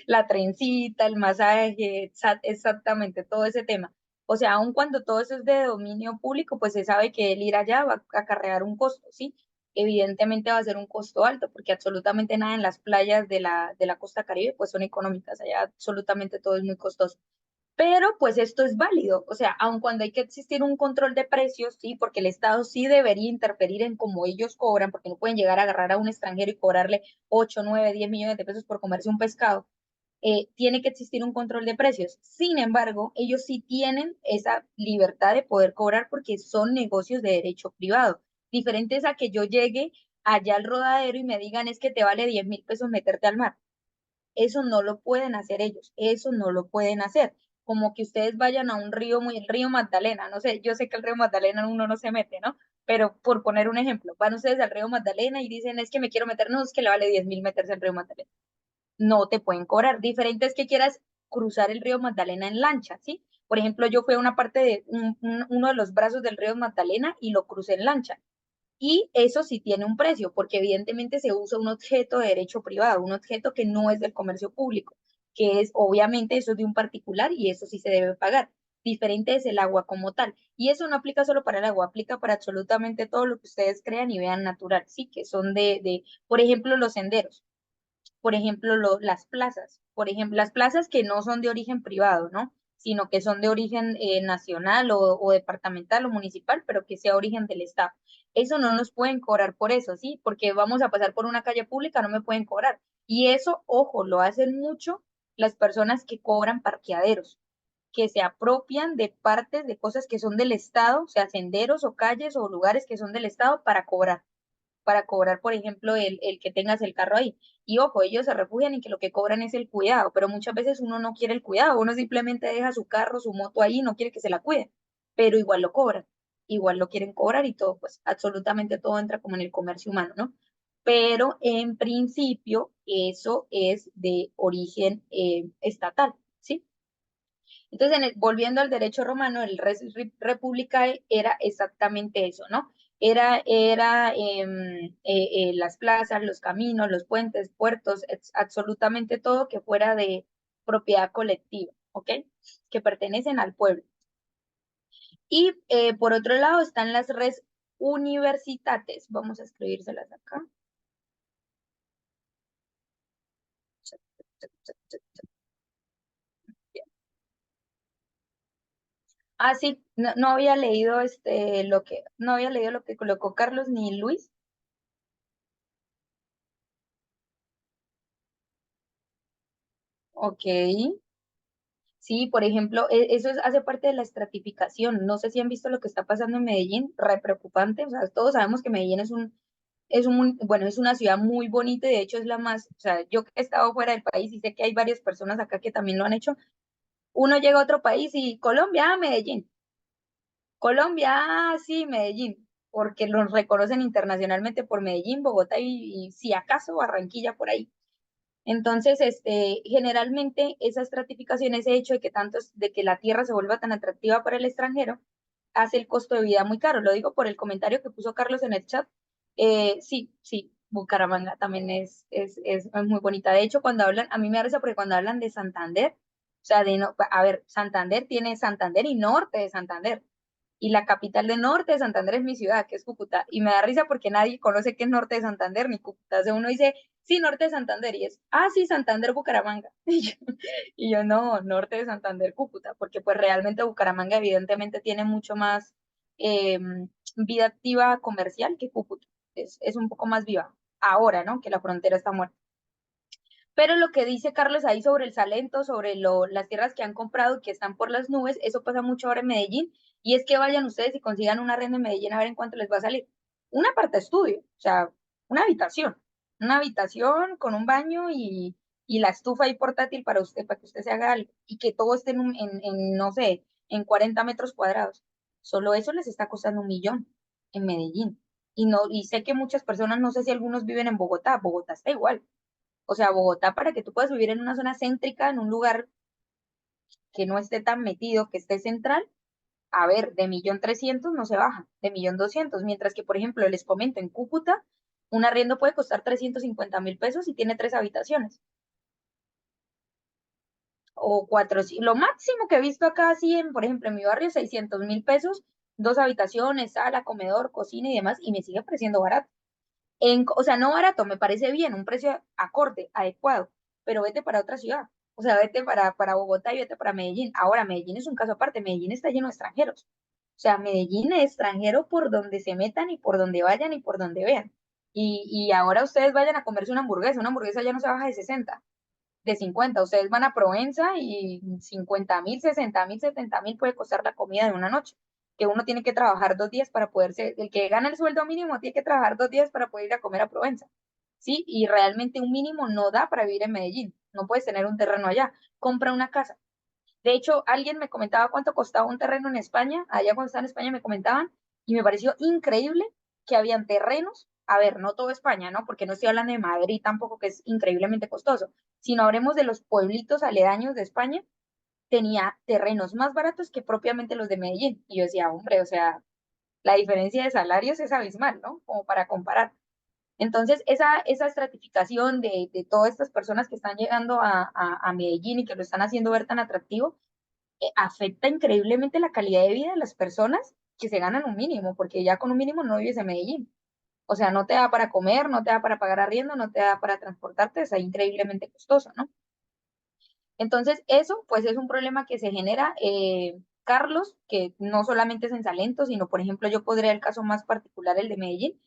Speaker 1: La trencita, el masaje, exactamente, todo ese tema. O sea, aun cuando todo eso es de dominio público, pues se sabe que el ir allá va a acarrear un costo, ¿sí? Evidentemente va a ser un costo alto, porque absolutamente nada en las playas de la costa Caribe, pues son económicas, allá absolutamente todo es muy costoso. Pero pues esto es válido, o sea, aun cuando hay que existir un control de precios, sí, porque el Estado sí debería interferir en cómo ellos cobran, porque no pueden llegar a agarrar a un extranjero y cobrarle 8, 9, 10 millones de pesos por comerse un pescado. tiene que existir un control de precios. Sin embargo, ellos sí tienen esa libertad de poder cobrar porque son negocios de derecho privado. Diferente es a que yo llegue allá al rodadero y me digan es que te vale 10.000 pesos meterte al mar. Eso no lo pueden hacer ellos, eso no lo pueden hacer. Como que ustedes vayan a un río, el río Magdalena, no sé, yo sé que el río Magdalena uno no se mete, ¿no? Pero por poner un ejemplo, van ustedes al río Magdalena y dicen, es que me quiero meter, no, es que le vale 10.000 meterse al río Magdalena. No te pueden cobrar. Diferente es que quieras cruzar el río Magdalena en lancha, ¿sí? Por ejemplo, yo fui a una parte de uno de los brazos del río Magdalena y lo crucé en lancha. Y eso sí tiene un precio, porque evidentemente se usa un objeto de derecho privado, un objeto que no es del comercio público, que es obviamente eso es de un particular y eso sí se debe pagar. Diferente es el agua como tal. Y eso no aplica solo para el agua, aplica para absolutamente todo lo que ustedes crean y vean natural, sí, que son por ejemplo, los senderos, por ejemplo, las plazas, por ejemplo, las plazas que no son de origen privado, ¿no? Sino que son de origen nacional o departamental o municipal, pero que sea origen del Estado. Eso no nos pueden cobrar por eso, ¿sí? Porque vamos a pasar por una calle pública, no me pueden cobrar. Y eso, ojo, lo hacen mucho las personas que cobran parqueaderos, que se apropian de partes de cosas que son del Estado, o sea, senderos o calles o lugares que son del Estado para cobrar, por ejemplo, el que tengas el carro ahí. Y ojo, ellos se refugian en que lo que cobran es el cuidado, pero muchas veces uno no quiere el cuidado, uno simplemente deja su carro, su moto ahí, no quiere que se la cuide, pero igual lo cobran, igual lo quieren cobrar y todo, pues absolutamente todo entra como en el comercio humano, ¿no? Pero en principio eso es de origen estatal, ¿sí? Entonces, volviendo al derecho romano, el res republicae era exactamente eso, ¿no? Era las plazas, los caminos, los puentes, puertos, absolutamente todo que fuera de propiedad colectiva, ¿ok? Que pertenecen al pueblo. Y por otro lado están las res universitates. Vamos a escribírselas acá. Ah, sí, no había leído no había leído lo que colocó Carlos ni Luis. Ok. Sí, por ejemplo, hace parte de la estratificación. No sé si han visto lo que está pasando en Medellín, re preocupante. O sea, todos sabemos que Medellín bueno, es una ciudad muy bonita y de hecho es la más, o sea, yo que he estado fuera del país y sé que hay varias personas acá que también lo han hecho. Uno llega a otro país y Colombia, Medellín. Colombia, sí, Medellín, porque los reconocen internacionalmente por Medellín, Bogotá y si acaso Barranquilla por ahí. Entonces, generalmente esa estratificación, ese hecho de que de que la tierra se vuelva tan atractiva para el extranjero, hace el costo de vida muy caro. Lo digo por el comentario que puso Carlos en el chat. Sí, sí, Bucaramanga también es muy bonita. De hecho, cuando hablan, a mí me da risa porque cuando hablan de Santander, o sea, a ver, Santander tiene Santander y norte de Santander. Y la capital de norte de Santander es mi ciudad, que es Cúcuta. Y me da risa porque nadie conoce qué es norte de Santander ni Cúcuta. O sea, uno dice, sí, norte de Santander. Y es, ah, sí, Santander, Bucaramanga. Y yo no, norte de Santander, Cúcuta. Porque pues realmente Bucaramanga evidentemente tiene mucho más eh, vida activa comercial que Cúcuta. Es un poco más viva. Ahora, ¿no? Que la frontera está muerta. Pero lo que dice Carlos ahí sobre el Salento, sobre las tierras que han comprado y que están por las nubes, eso pasa mucho ahora en Medellín. Y es que vayan ustedes y consigan una renta en Medellín a ver en cuánto les va a salir. Una parte estudio, o sea, una habitación. Una habitación con un baño y la estufa ahí portátil para que usted se haga algo. Y que todo esté no sé, en 40 metros cuadrados. Solo eso les está costando 1.000.000 en Medellín. Y sé que muchas personas, no sé si algunos viven en Bogotá. Bogotá está igual. O sea, Bogotá, para que tú puedas vivir en una zona céntrica, en un lugar que no esté tan metido, que esté central, a ver, de 1.300.000 no se baja, de 1.200.000, mientras que, por ejemplo, les comento, en Cúcuta, un arriendo puede costar 350.000 pesos y tiene 3 habitaciones. O 400, lo máximo que he visto acá, así por ejemplo, en mi barrio, 600.000 pesos, 2 habitaciones, sala, comedor, cocina y demás, y me sigue pareciendo barato. O sea, no barato, me parece bien, un precio acorde, adecuado, pero vete para otra ciudad. O sea, vete para Bogotá y vete para Medellín. Ahora, Medellín es un caso aparte, Medellín está lleno de extranjeros. O sea, Medellín es extranjero por donde se metan y por donde vayan y por donde vean. Y ahora ustedes vayan a comerse una hamburguesa ya no se baja de 60. de 50. Ustedes van a Provenza y 50.000, 60.000, 70.000 puede costar la comida de una noche, que uno tiene que trabajar 2 días para poderse, el que gana el sueldo mínimo tiene que trabajar 2 días para poder ir a comer a Provenza, ¿sí? Y realmente un mínimo no da para vivir en Medellín, no puedes tener un terreno allá, compra una casa. De hecho, alguien me comentaba cuánto costaba un terreno en España, allá cuando estaba en España me comentaban, y me pareció increíble que habían terrenos, a ver, no todo España, ¿no? Porque no estoy hablando de Madrid tampoco, que es increíblemente costoso, sino hablemos de los pueblitos aledaños de España, tenía terrenos más baratos que propiamente los de Medellín. Y yo decía, hombre, o sea, la diferencia de salarios es abismal, ¿no? Como para comparar. Entonces, esa estratificación de todas estas personas que están llegando a Medellín y que lo están haciendo ver tan atractivo, afecta increíblemente la calidad de vida de las personas que se ganan un mínimo, porque ya con un mínimo no vives en Medellín. O sea, no te da para comer, no te da para pagar arriendo, no te da para transportarte, es increíblemente costoso, ¿no? Entonces, eso pues es un problema que se genera, Carlos, que no solamente es en Salento, sino, por ejemplo, yo podría el caso más particular, el de Medellín,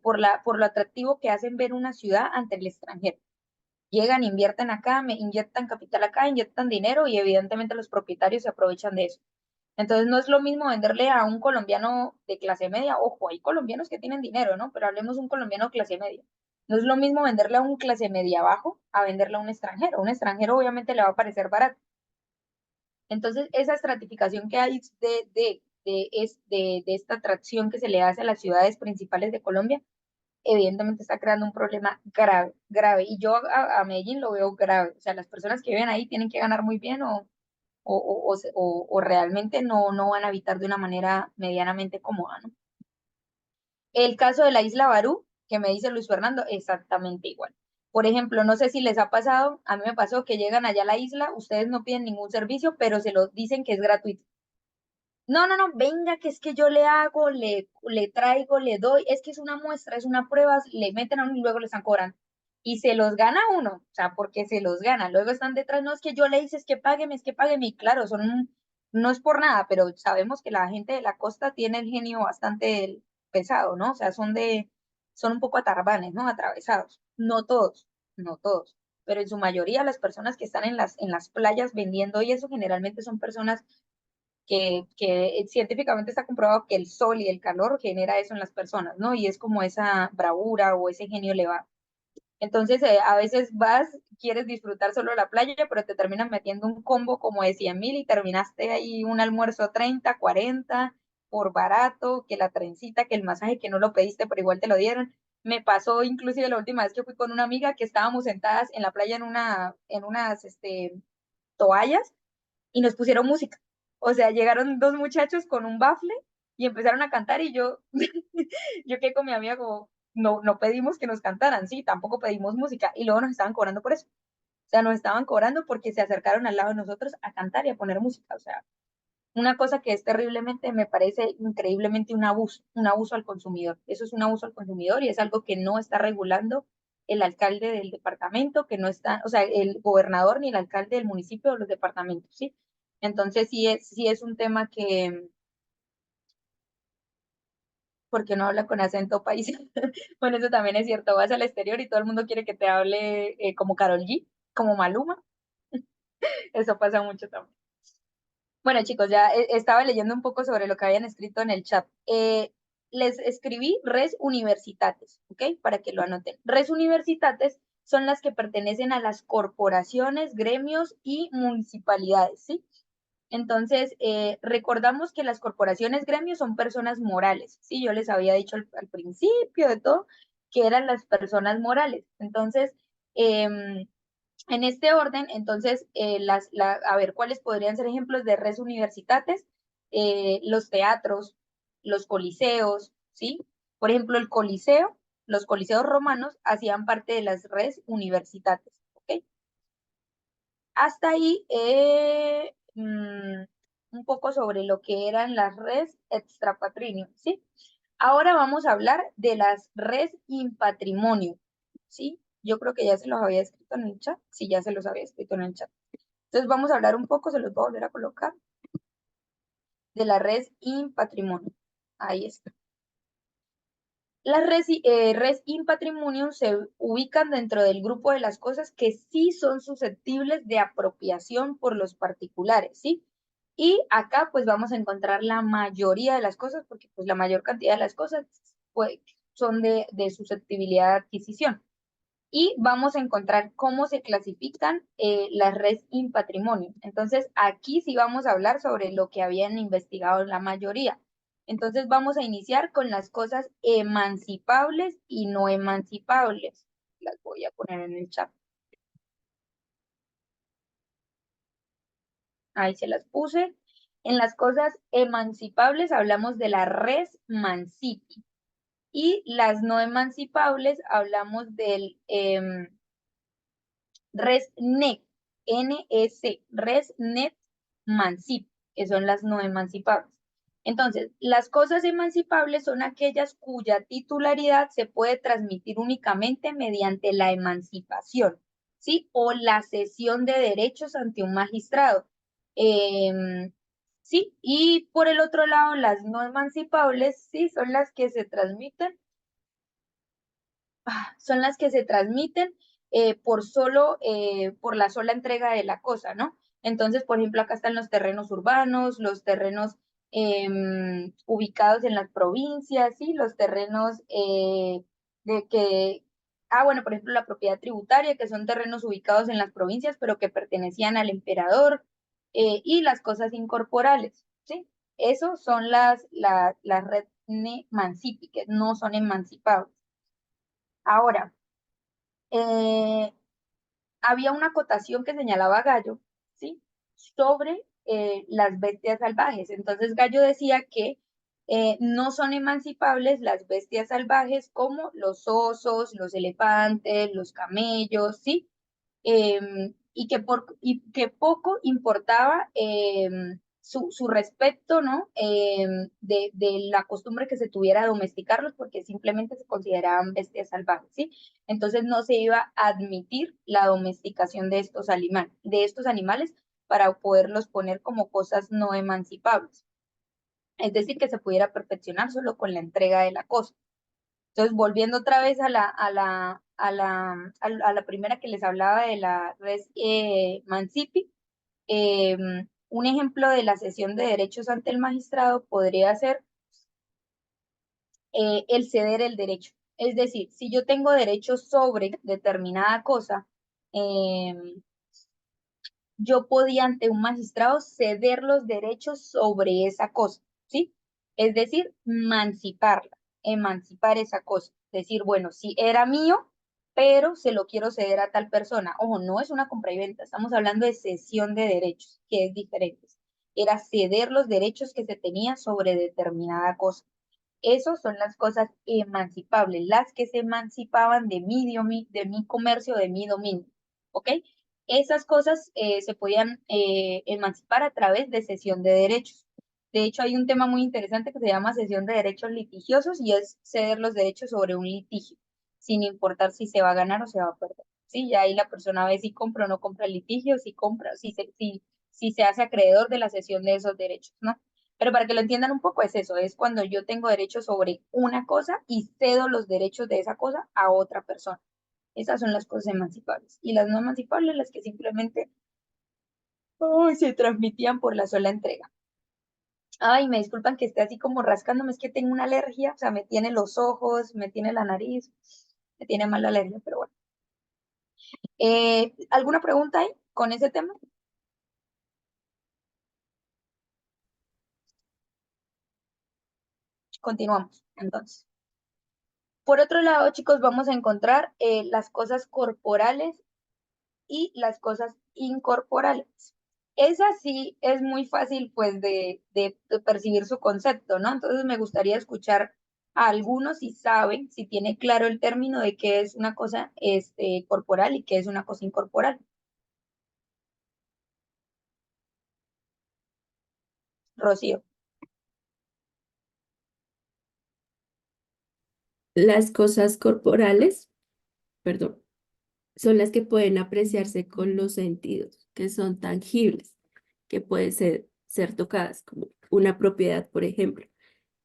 Speaker 1: por lo atractivo que hacen ver una ciudad ante el extranjero. Llegan, invierten acá, inyectan capital acá, inyectan dinero y evidentemente los propietarios se aprovechan de eso. Entonces no es lo mismo venderle a un colombiano de clase media, ojo, hay colombianos que tienen dinero, ¿no? Pero hablemos de un colombiano de clase media. No es lo mismo venderle a un clase media abajo a venderle a un extranjero. Un extranjero obviamente le va a parecer barato. Entonces esa estratificación que hay de esta atracción que se le hace a las ciudades principales de Colombia, evidentemente está creando un problema grave, grave. Y yo a Medellín lo veo grave. O sea, las personas que viven ahí tienen que ganar muy bien o realmente no van a habitar de una manera medianamente cómoda, ¿no? El caso de la isla Barú, que me dice Luis Fernando, exactamente igual. Por ejemplo, no sé si les ha pasado, a mí me pasó que llegan allá a la isla, ustedes no piden ningún servicio, pero se lo dicen que es gratuito. No, no, no, venga, que es que yo le hago, le traigo, le doy, es que es una muestra, es una prueba, le meten a uno y luego le están cobrando. Y se los gana uno, o sea, porque se los gana. Luego están detrás, no es que yo le hice, es que págueme, y claro, no es por nada, pero sabemos que la gente de la costa tiene el genio bastante pesado, ¿no? O sea, son un poco atarbanes, ¿no? Atravesados. No todos, no todos, pero en su mayoría las personas que están en las playas vendiendo y eso generalmente son personas que científicamente está comprobado que el sol y el calor genera eso en las personas, ¿no? Y es como esa bravura o ese genio elevado. Entonces, a veces vas, quieres disfrutar solo la playa, pero te terminan metiendo un combo como de 100.000 y terminaste ahí un almuerzo 30, 40 por barato, que la trencita, que el masaje que no lo pediste, pero igual te lo dieron. Me pasó inclusive la última vez que fui con una amiga que estábamos sentadas en la playa en unas toallas y nos pusieron música. O sea, llegaron dos muchachos con un bafle y empezaron a cantar y yo, yo quedé con mi amiga como, no pedimos que nos cantaran, sí, tampoco pedimos música y luego nos estaban cobrando por eso. O sea, nos estaban cobrando porque se acercaron al lado de nosotros a cantar y a poner música. O sea, una cosa que es terriblemente, me parece increíblemente un abuso al consumidor. Eso es un abuso al consumidor y es algo que no está regulando el alcalde del departamento, que no está, o sea, el gobernador ni el alcalde del municipio o los departamentos, ¿sí? Entonces sí es un tema que, porque no habla con acento paisa. Bueno, eso también es cierto, vas al exterior y todo el mundo quiere que te hable como Karol G, como Maluma. Eso pasa mucho también. Bueno, chicos, ya estaba leyendo un poco sobre lo que habían escrito en el chat. Les escribí res universitates, ¿ok? Para que lo anoten. Res universitates son las que pertenecen a las corporaciones, gremios y municipalidades, ¿sí? Entonces, recordamos que las corporaciones, gremios son personas morales, ¿sí? Yo les había dicho al principio de todo que eran las personas morales. Entonces, en este orden, entonces, a ver, ¿cuáles podrían ser ejemplos de res universitates? Los teatros, los coliseos, ¿sí? Por ejemplo, los coliseos romanos hacían parte de las res universitates, ¿ok? Hasta ahí, un poco sobre lo que eran las res extra patrimonio, ¿sí? Ahora vamos a hablar de las res in patrimonio, ¿sí? Yo creo que ya se los había escrito en el chat. Sí, ya se los había escrito en el chat. Entonces vamos a hablar un poco, se los voy a volver a colocar, de la res in patrimonio. Ahí está. Las res in patrimonium se ubican dentro del grupo de las cosas que sí son susceptibles de apropiación por los particulares, ¿sí? Y acá pues vamos a encontrar la mayoría de las cosas, porque pues la mayor cantidad de las cosas pues, son de susceptibilidad de adquisición. Y vamos a encontrar cómo se clasifican las res in patrimonium. Entonces, aquí sí vamos a hablar sobre lo que habían investigado la mayoría. Entonces, vamos a iniciar con las cosas emancipables y no emancipables. Las voy a poner en el chat. Ahí se las puse. En las cosas emancipables hablamos de la res mancipi. Y las no emancipables hablamos del res net, NS, res net mancip, que son las no emancipables. Entonces, las cosas emancipables son aquellas cuya titularidad se puede transmitir únicamente mediante la emancipación, ¿sí? O la cesión de derechos ante un magistrado. Sí, y por el otro lado, las no emancipables, sí, son las que se transmiten por la sola entrega de la cosa, ¿no? Entonces, por ejemplo, acá están los terrenos urbanos, los terrenos ubicados en las provincias, ¿sí? Los terrenos bueno, por ejemplo, la propiedad tributaria, que son terrenos ubicados en las provincias, pero que pertenecían al emperador, y las cosas incorporales, ¿sí? Esos son las red mancipi, que no son emancipables. Ahora, eh, había una acotación que señalaba Gallo, ¿sí? Sobre las bestias salvajes. Entonces Gallo decía que no son emancipables las bestias salvajes como los osos, los elefantes, los camellos, ¿sí? Y que poco importaba su respecto, ¿no? De la costumbre que se tuviera de domesticarlos porque simplemente se consideraban bestias salvajes, ¿sí? Entonces no se iba a admitir la domesticación de estos animales para poderlos poner como cosas no emancipables. Es decir, que se pudiera perfeccionar solo con la entrega de la cosa. Entonces, volviendo otra vez a la primera que les hablaba de la res mancipi, un ejemplo de la cesión de derechos ante el magistrado podría ser el ceder el derecho. Es decir, si yo tengo derechos sobre determinada cosa, yo podía ante un magistrado ceder los derechos sobre esa cosa, ¿sí? Es decir, emancipar esa cosa. Decir, bueno, sí era mío, pero se lo quiero ceder a tal persona. Ojo, no es una compra y venta, estamos hablando de cesión de derechos, que es diferente. Era ceder los derechos que se tenía sobre determinada cosa. Esas son las cosas emancipables, las que se emancipaban de mi comercio, de mi dominio, ¿ok? Esas cosas se podían emancipar a través de cesión de derechos. De hecho, hay un tema muy interesante que se llama cesión de derechos litigiosos y es ceder los derechos sobre un litigio, sin importar si se va a ganar o se va a perder. Sí, ya ahí la persona ve si compra o no compra el litigio, si se hace acreedor de la cesión de esos derechos, ¿no? Pero para que lo entiendan un poco es eso, es cuando yo tengo derechos sobre una cosa y cedo los derechos de esa cosa a otra persona. Esas son las cosas emancipables. Y las no emancipables, las que simplemente se transmitían por la sola entrega. Ay, me disculpan que esté así como rascándome, es que tengo una alergia, o sea, me tiene los ojos, me tiene la nariz, me tiene mal la alergia, pero bueno. ¿Alguna pregunta ahí con ese tema? Continuamos, entonces. Por otro lado, chicos, vamos a encontrar las cosas corporales y las cosas incorporales. Esa sí es muy fácil, pues, de percibir su concepto, ¿no? Entonces me gustaría escuchar a algunos si saben, si tiene claro el término de qué es una cosa corporal y qué es una cosa incorporal. Rocío.
Speaker 4: Las cosas corporales, perdón, son las que pueden apreciarse con los sentidos, que son tangibles, que pueden ser tocadas, como una propiedad, por ejemplo.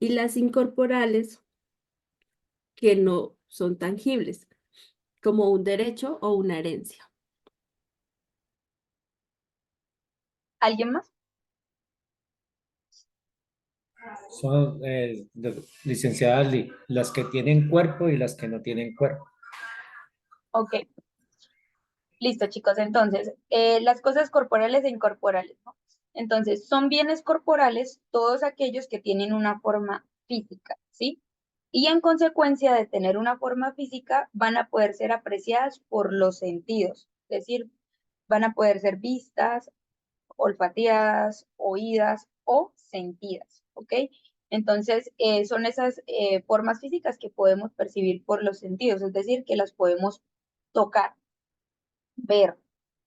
Speaker 4: Y las incorporales que no son tangibles, como un derecho o una herencia.
Speaker 1: ¿Alguien más?
Speaker 2: Son, licenciada Lee, las que tienen cuerpo y las que no tienen cuerpo.
Speaker 1: Ok, listo, chicos. Entonces, las cosas corporales e incorporales, ¿no? Entonces, son bienes corporales todos aquellos que tienen una forma física, ¿sí? Y en consecuencia de tener una forma física, van a poder ser apreciadas por los sentidos, es decir, van a poder ser vistas, olfateadas, oídas o sentidas, ¿ok? Entonces, son esas formas físicas que podemos percibir por los sentidos, es decir, que las podemos tocar, ver,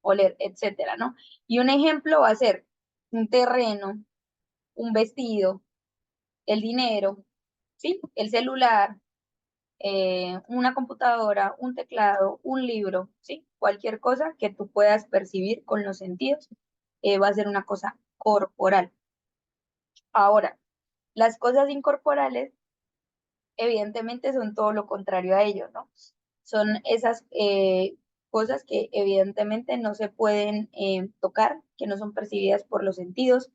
Speaker 1: oler, etcétera, ¿no? Y un ejemplo va a ser un terreno, un vestido, el dinero, ¿sí? El celular, una computadora, un teclado, un libro, ¿sí? Cualquier cosa que tú puedas percibir con los sentidos va a ser una cosa corporal. Ahora, las cosas incorporales evidentemente son todo lo contrario a ello, ¿no? Son esas cosas que evidentemente no se pueden tocar, que no son percibidas por los sentidos.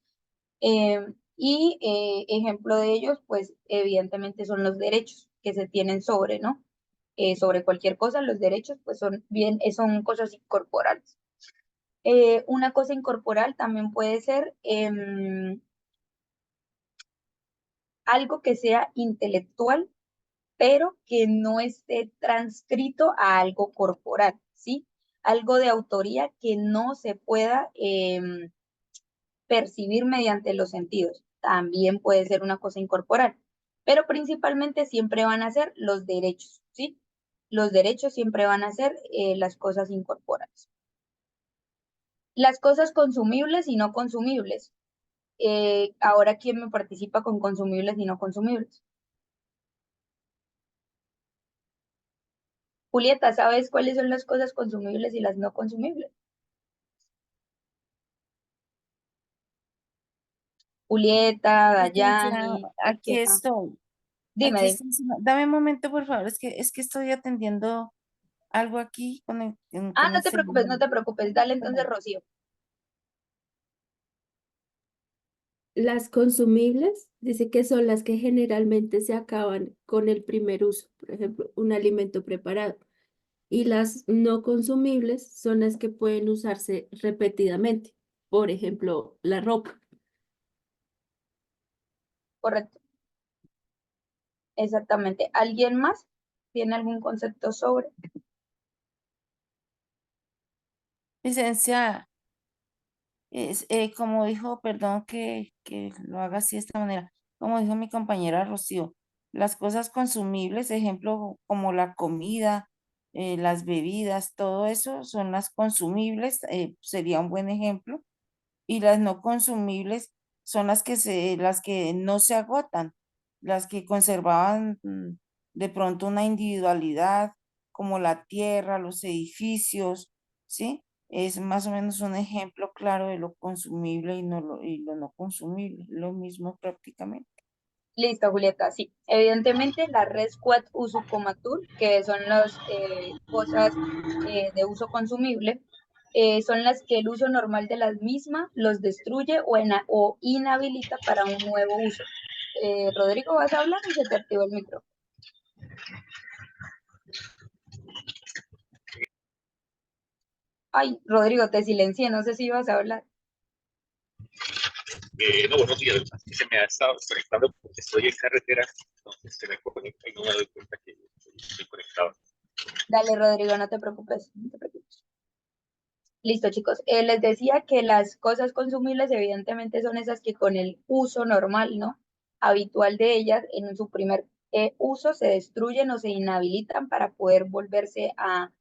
Speaker 1: Ejemplo de ellos, pues evidentemente son los derechos que se tienen sobre, ¿no? Sobre cualquier cosa, los derechos pues son bien, son cosas incorporales. Una cosa incorporal también puede ser algo que sea intelectual pero que no esté transcrito a algo corporal, ¿sí? Algo de autoría que no se pueda percibir mediante los sentidos. También puede ser una cosa incorporal, pero principalmente siempre van a ser los derechos, ¿sí? Los derechos siempre van a ser las cosas incorporales. Las cosas consumibles y no consumibles. Ahora, ¿quién me participa con consumibles y no consumibles? Julieta, ¿sabes cuáles son las cosas consumibles y las no consumibles? Julieta,
Speaker 6: Licenciada,
Speaker 1: Dayani,
Speaker 6: aquí
Speaker 1: Queja.
Speaker 6: estoy.
Speaker 1: Dime,
Speaker 6: Aquí
Speaker 1: dime.
Speaker 6: estoy. Dame un momento, por favor. Es que estoy atendiendo algo aquí
Speaker 1: Ah,
Speaker 6: con
Speaker 1: no
Speaker 6: el
Speaker 1: te preocupes,
Speaker 6: celular.
Speaker 1: no te preocupes. Dale entonces,
Speaker 6: Espera.
Speaker 1: Rocío.
Speaker 4: Las consumibles, dice que son las que generalmente se acaban con el primer uso, por ejemplo, un alimento preparado. Y las no consumibles son las que pueden usarse repetidamente, por ejemplo, la ropa.
Speaker 1: Correcto. Exactamente. ¿Alguien más tiene algún concepto sobre?
Speaker 6: Licenciada, como dijo, perdón que lo haga así de esta manera, como dijo mi compañera Rocío, las cosas consumibles, ejemplo, como la comida, las bebidas, todo eso son las consumibles, sería un buen ejemplo, y las no consumibles son las que no se agotan, las que conservaban de pronto una individualidad, como la tierra, los edificios, ¿sí? Es más o menos un ejemplo claro de lo consumible y lo no consumible, lo mismo prácticamente.
Speaker 1: Listo, Julieta, sí. Evidentemente, la res quod usucomatur, que son las cosas de uso consumible, son las que el uso normal de las mismas los destruye o inhabilita para un nuevo uso. Rodrigo, ¿vas a hablar o se te activó el micrófono? Ay, Rodrigo, te silencié, no sé si ibas a hablar.
Speaker 8: No, buenos días. Es que se me ha estado conectando porque estoy en carretera, entonces se me conecta y no me doy cuenta que estoy conectado.
Speaker 1: Dale, Rodrigo, no te preocupes, no te preocupes. Listo, chicos. Les decía que las cosas consumibles evidentemente son esas que con el uso normal, ¿no? Habitual de ellas, en su primer uso se destruyen o se inhabilitan para poder volverse a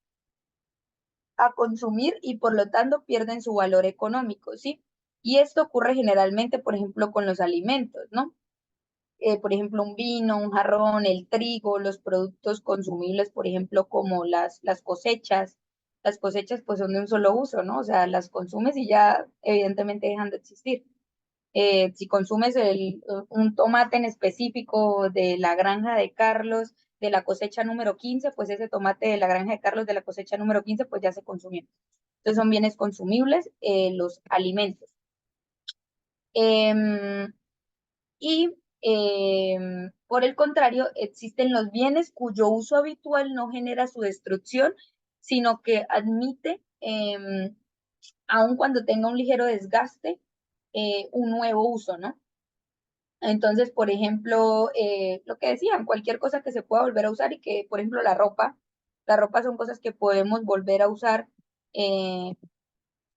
Speaker 1: consumir y por lo tanto pierden su valor económico, ¿sí? Y esto ocurre generalmente, por ejemplo, con los alimentos, ¿no? Por ejemplo, un vino, un jarrón, el trigo, los productos consumibles, por ejemplo, como las cosechas. Las cosechas pues son de un solo uso, ¿no? O sea, las consumes y ya evidentemente dejan de existir. Si consumes un tomate en específico de la granja de Carlos, de la cosecha número 15, pues ese tomate de la granja de Carlos de la cosecha número 15, pues ya se consumió. Entonces son bienes consumibles, los alimentos. Em, y por el contrario, existen los bienes cuyo uso habitual no genera su destrucción, sino que admite, aun cuando tenga un ligero desgaste, un nuevo uso, ¿no? Entonces, por ejemplo, lo que decían, cualquier cosa que se pueda volver a usar y que, por ejemplo, la ropa son cosas que podemos volver a usar, eh,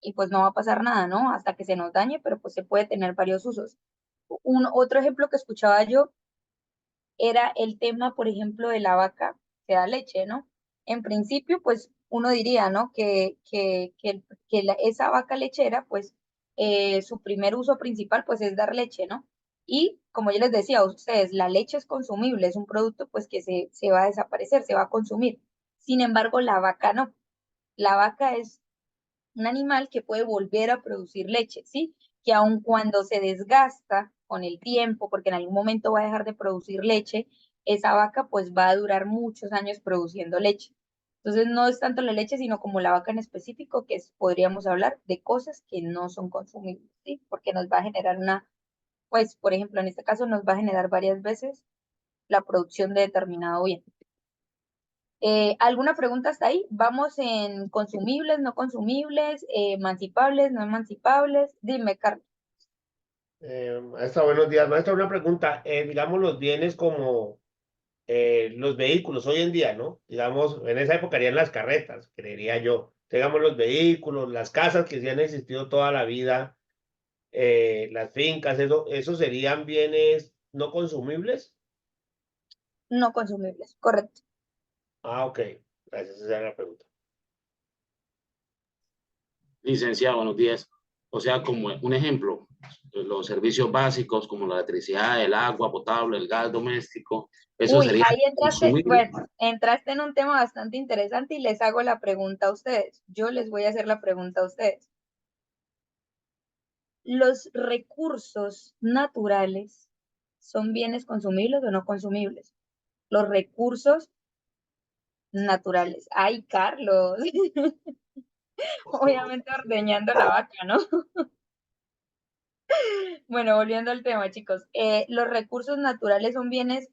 Speaker 1: y pues no va a pasar nada, ¿no? Hasta que se nos dañe, pero pues se puede tener varios usos. Otro ejemplo que escuchaba yo era el tema, por ejemplo, de la vaca que da leche, ¿no? En principio, pues uno diría, ¿no? Esa vaca lechera, pues su primer uso principal, pues es dar leche, ¿no? Y como yo les decía a ustedes, la leche es consumible, es un producto pues que se va a desaparecer, se va a consumir. Sin embargo, la vaca no. La vaca es un animal que puede volver a producir leche, ¿sí? Que aun cuando se desgasta con el tiempo, porque en algún momento va a dejar de producir leche, esa vaca pues va a durar muchos años produciendo leche. Entonces no es tanto la leche, sino como la vaca en específico, podríamos hablar de cosas que no son consumibles, ¿sí? Porque nos va a generar pues por ejemplo, en este caso nos va a generar varias veces la producción de determinado bien. ¿Alguna pregunta hasta ahí? Vamos en consumibles, no consumibles, emancipables, no emancipables. Dime, Carlos.
Speaker 9: Maestra, buenos días. Maestra, una pregunta. Digamos los bienes como los vehículos hoy en día, ¿no? Digamos, en esa época harían las carretas, creería yo. Digamos los vehículos, las casas que sí han existido toda la vida, las fincas, ¿eso serían bienes no consumibles?
Speaker 1: No consumibles, correcto.
Speaker 9: Ah, ok. Gracias, esa era la pregunta.
Speaker 10: Licenciado, buenos días. O sea, como un ejemplo, los servicios básicos como la electricidad, el agua potable, el gas doméstico, eso
Speaker 1: Uy,
Speaker 10: sería
Speaker 1: ahí entraste,
Speaker 10: consumible.
Speaker 1: bueno, entraste en un tema bastante interesante y les hago la pregunta a ustedes. Yo les voy a hacer la pregunta a ustedes. ¿Los recursos naturales son bienes consumibles o no consumibles? Los recursos naturales. Ay, Carlos. Obviamente ordeñando la vaca, ¿no? Bueno, volviendo al tema, chicos. Los recursos naturales son bienes.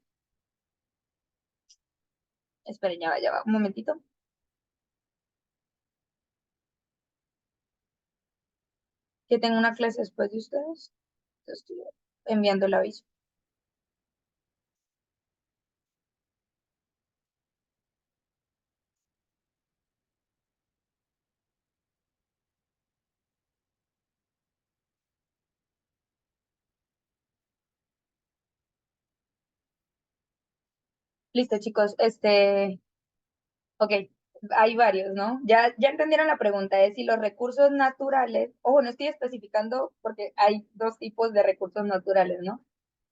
Speaker 1: Esperen, ya va, un momentito. Que tengo una clase después de ustedes. Estoy enviando el aviso. Listo, chicos. Ok, hay varios, ¿no? Ya entendieron la pregunta, es si los recursos naturales, ojo, no estoy especificando porque hay dos tipos de recursos naturales, ¿no?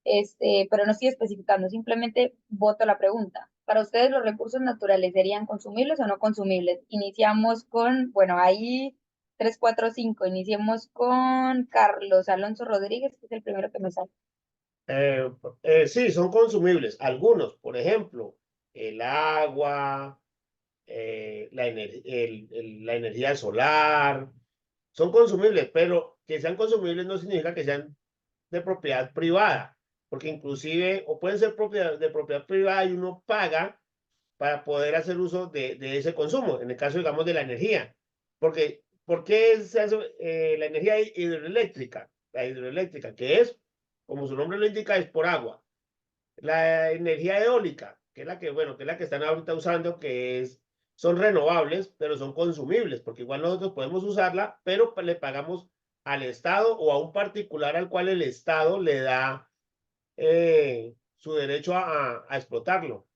Speaker 1: Pero no estoy especificando, simplemente voto la pregunta. Para ustedes, ¿los recursos naturales serían consumibles o no consumibles? Iniciamos con, bueno, ahí 3, 4, 5. Iniciemos con Carlos Alonso Rodríguez, que es el primero que me sale.
Speaker 9: Sí, son consumibles. Algunos, por ejemplo, el agua, la energía solar, son consumibles, pero que sean consumibles no significa que sean de propiedad privada, porque inclusive, o pueden ser de propiedad privada y uno paga para poder hacer uso de ese consumo, en el caso, digamos, de la energía. Porque, ¿por qué se hace la energía hidroeléctrica? La hidroeléctrica, que es, como su nombre lo indica, es por agua. La energía eólica, que es la que, bueno, que es la que están ahorita usando, son renovables, pero son consumibles, porque igual nosotros podemos usarla, pero le pagamos al Estado o a un particular al cual el Estado le da su derecho a explotarlo.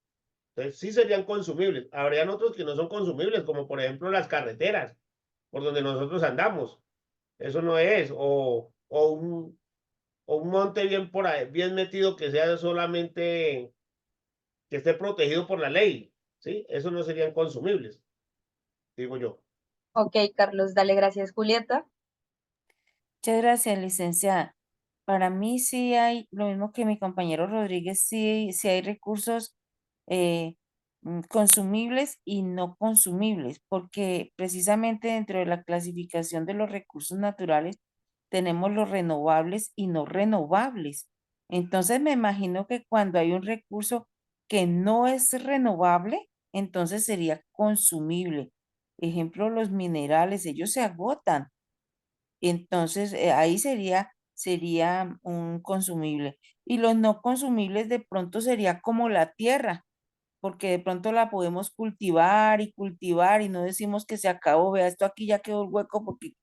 Speaker 9: Entonces, sí serían consumibles. Habrían otros que no son consumibles, como por ejemplo las carreteras, por donde nosotros andamos. Eso no es. O un monte bien por ahí, bien metido que sea solamente que esté protegido por la ley, ¿sí? Eso no serían consumibles, digo yo.
Speaker 1: Ok, Carlos, dale gracias, Julieta.
Speaker 6: Muchas gracias, licenciada. Para mí sí hay, lo mismo que mi compañero Rodríguez, sí hay recursos consumibles y no consumibles, porque precisamente dentro de la clasificación de los recursos naturales tenemos los renovables y no renovables. Entonces me imagino que cuando hay un recurso que no es renovable, entonces sería consumible. Ejemplo, los minerales, ellos se agotan. Entonces ahí sería un consumible. Y los no consumibles de pronto sería como la tierra, porque de pronto la podemos cultivar y no decimos que se acabó, vea, esto aquí ya quedó el hueco porque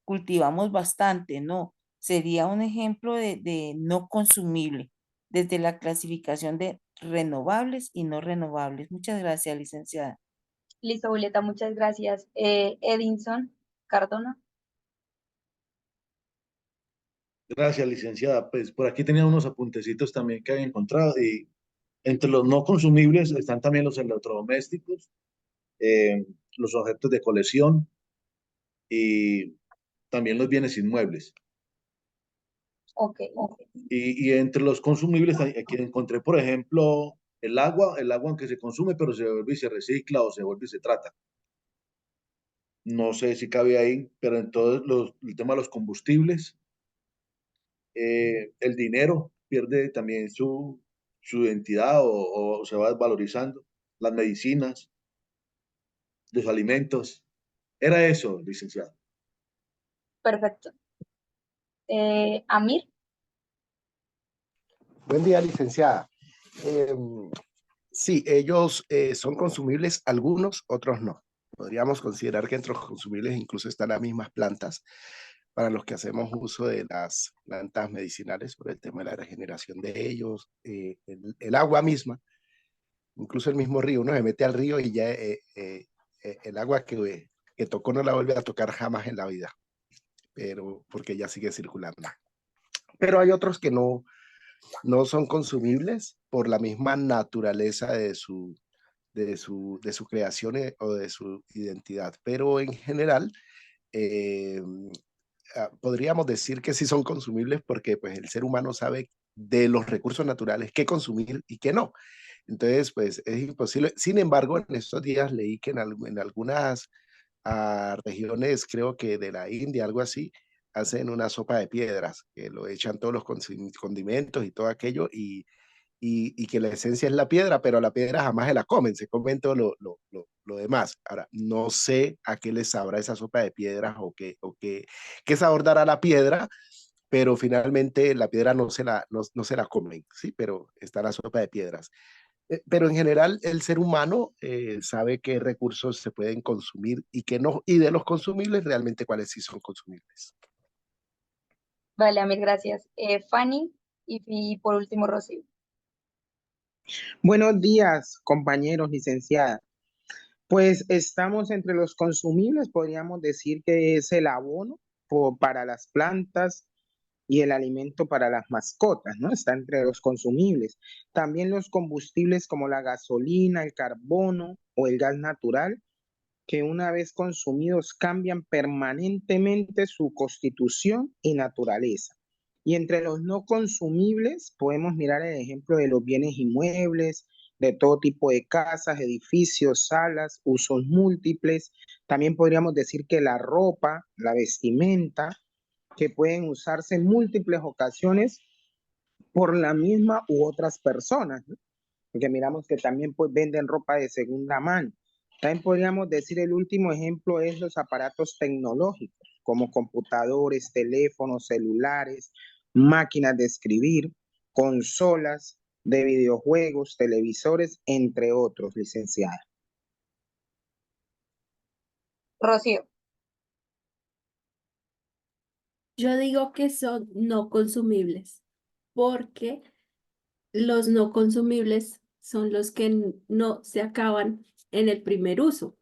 Speaker 6: cultivamos bastante, no. Sería un ejemplo de no consumible desde la clasificación de renovables y no renovables. Muchas gracias, licenciada.
Speaker 1: Listo, Julieta, muchas gracias. Edinson Cardona.
Speaker 11: Gracias, licenciada. Pues por aquí tenía unos apuntecitos también que había encontrado y entre los no consumibles están también los electrodomésticos, eh, los objetos de colección y también los bienes inmuebles.
Speaker 1: Ok.
Speaker 11: Y entre los consumibles aquí encontré, por ejemplo, el agua aunque se consume, pero se vuelve y se recicla o se vuelve y se trata. No sé si cabe ahí, pero en el tema de los combustibles, el dinero pierde también su identidad o se va desvalorizando. Las medicinas, los alimentos. Era eso, licenciado.
Speaker 1: Perfecto. Amir.
Speaker 12: Buen día, licenciada. Sí, ellos son consumibles, algunos, otros no. Podríamos considerar que entre los consumibles incluso están las mismas plantas para los que hacemos uso de las plantas medicinales por el tema de la regeneración de ellos, el agua misma, incluso el mismo río. Uno se mete al río y ya el agua que tocó no la vuelve a tocar jamás en la vida, pero porque ya sigue circulando. Pero hay otros que no son consumibles por la misma naturaleza de su creación o de su identidad. Pero en general, podríamos decir que sí son consumibles porque pues, el ser humano sabe de los recursos naturales qué consumir y qué no. Entonces, pues es imposible. Sin embargo, en estos días leí que en algunas regiones, creo que de la India, algo así, hacen una sopa de piedras, que lo echan todos los condimentos y todo aquello, y que la esencia es la piedra, pero a la piedra jamás se la comen, se comen todo lo demás. Ahora, no sé a qué les sabrá esa sopa de piedras o qué sabor dará la piedra, pero finalmente la piedra no se la comen, ¿sí? Pero está la sopa de piedras. Pero en general el ser humano sabe qué recursos se pueden consumir y qué no, y de los consumibles realmente cuáles sí son consumibles.
Speaker 1: Vale, Amir, gracias. Fanny y por último Rocío.
Speaker 13: Buenos días, compañeros, licenciada. Pues estamos entre los consumibles, podríamos decir que es el abono para las plantas y el alimento para las mascotas, ¿no? Está entre los consumibles. También los combustibles como la gasolina, el carbono o el gas natural, que una vez consumidos cambian permanentemente su constitución y naturaleza. Y entre los no consumibles podemos mirar el ejemplo de los bienes inmuebles, de todo tipo de casas, edificios, salas, usos múltiples. También podríamos decir que la ropa, la vestimenta, que pueden usarse en múltiples ocasiones por la misma u otras personas, ¿no? Porque miramos que también pues, venden ropa de segunda mano. También podríamos decir el último ejemplo es los aparatos tecnológicos, como computadores, teléfonos, celulares, máquinas de escribir, consolas de videojuegos, televisores, entre otros, licenciada.
Speaker 1: Rocío.
Speaker 4: Yo digo que son no consumibles, porque los no consumibles son los que no se acaban en el primer uso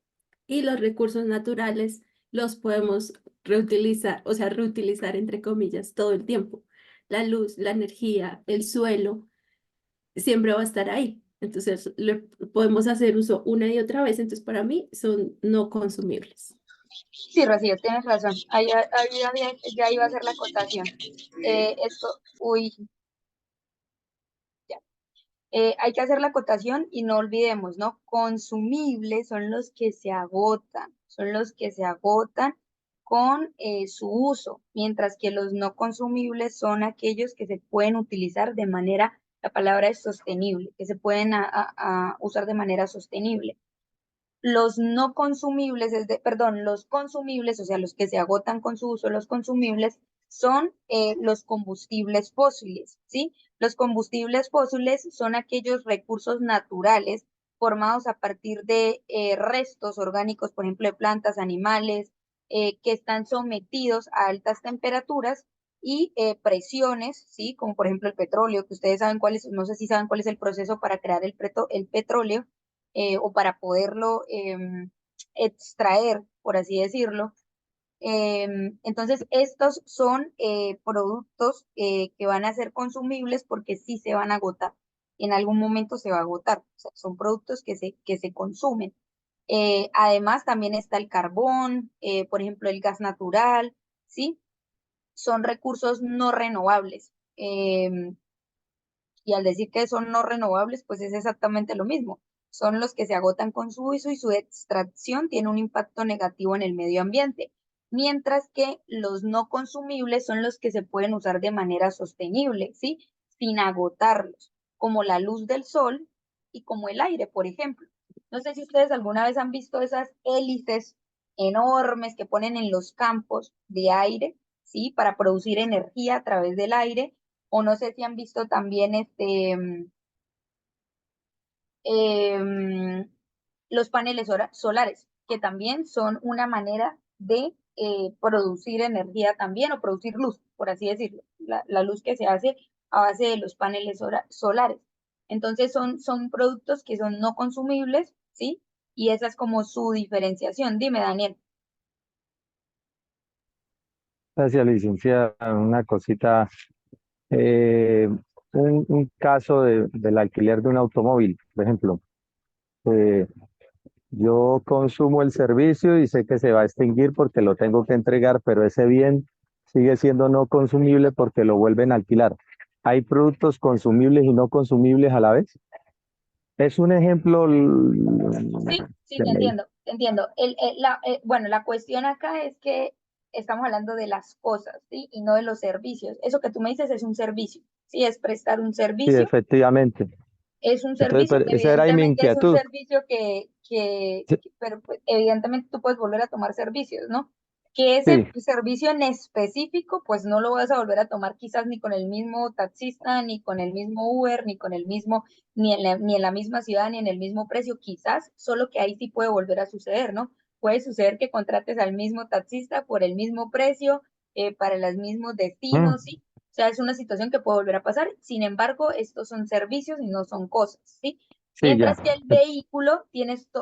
Speaker 4: y los recursos naturales los podemos reutilizar, o sea, reutilizar entre comillas todo el tiempo. La luz, la energía, el suelo, siempre va a estar ahí. Entonces, le podemos hacer uso una y otra vez. Entonces, para mí son no consumibles.
Speaker 1: Sí, Rocío, tienes razón. Ya iba a ser la acotación. Ya. Hay que hacer la acotación y no olvidemos, ¿no? Consumibles son los que se agotan, son los que se agotan con su uso, mientras que los no consumibles son aquellos que se pueden utilizar de manera, la palabra es sostenible, que se pueden a usar de manera sostenible. Los no consumibles, perdón, los consumibles, o sea, los que se agotan con su uso, los consumibles, son los combustibles fósiles, ¿sí? Los combustibles fósiles son aquellos recursos naturales formados a partir de restos orgánicos, por ejemplo, de plantas, animales, que están sometidos a altas temperaturas y presiones, ¿sí? Como por ejemplo el petróleo, que ustedes saben cuál es, no sé si saben cuál es el proceso para crear el petróleo, o para poderlo extraer, por así decirlo. Entonces, estos son productos que van a ser consumibles porque sí se van a agotar. En algún momento se va a agotar. O sea, son productos que se consumen. Además, también está el carbón, por ejemplo, el gas natural, ¿sí? Son recursos no renovables. Y al decir que son no renovables, pues es exactamente lo mismo. Son los que se agotan con su uso y su extracción tiene un impacto negativo en el medio ambiente, mientras que los no consumibles son los que se pueden usar de manera sostenible, ¿sí? Sin agotarlos, como la luz del sol y como el aire, por ejemplo. No sé si ustedes alguna vez han visto esas hélices enormes que ponen en los campos de aire, ¿sí? Para producir energía a través del aire, o no sé si han visto también los paneles solares, que también son una manera de producir energía también, o producir luz, por así decirlo, la luz que se hace a base de los paneles solares. Entonces son productos que son no consumibles, ¿sí? Y esa es como su diferenciación. Dime, Daniel.
Speaker 14: Gracias, licenciada. Una cosita, eh, un caso del alquiler de un automóvil, por ejemplo. eh, yo consumo el servicio y sé que se va a extinguir porque lo tengo que entregar, pero ese bien sigue siendo no consumible porque lo vuelven a alquilar. ¿Hay productos consumibles y no consumibles a la vez? Es un ejemplo.
Speaker 1: Sí, te entiendo, te entiendo. Bueno, la cuestión acá es que estamos hablando de las cosas, ¿sí? Y no de los servicios. Eso que tú me dices es un servicio, ¿sí? Es prestar un
Speaker 14: Sí,
Speaker 1: servicio.
Speaker 14: efectivamente.
Speaker 1: Es un
Speaker 14: Entonces,
Speaker 1: servicio que
Speaker 14: esa era mi
Speaker 1: evidentemente es un
Speaker 14: inquietud.
Speaker 1: servicio pero pues, evidentemente tú puedes volver a tomar servicios, ¿no? Que ese
Speaker 14: Sí,
Speaker 1: servicio en específico, pues no lo vas a volver a tomar quizás ni con el mismo taxista, ni con el mismo Uber, ni con el mismo, ni en la misma ciudad, ni en el mismo precio, quizás, solo que ahí sí puede volver a suceder, ¿no? Puede suceder que contrates al mismo taxista por el mismo precio, para los mismos
Speaker 14: mm,
Speaker 1: destinos, ¿sí? O sea, es una situación que puede volver a pasar. Sin embargo, estos son servicios y no son cosas, ¿sí?
Speaker 14: sí, ya.
Speaker 1: Mientras que el vehículo,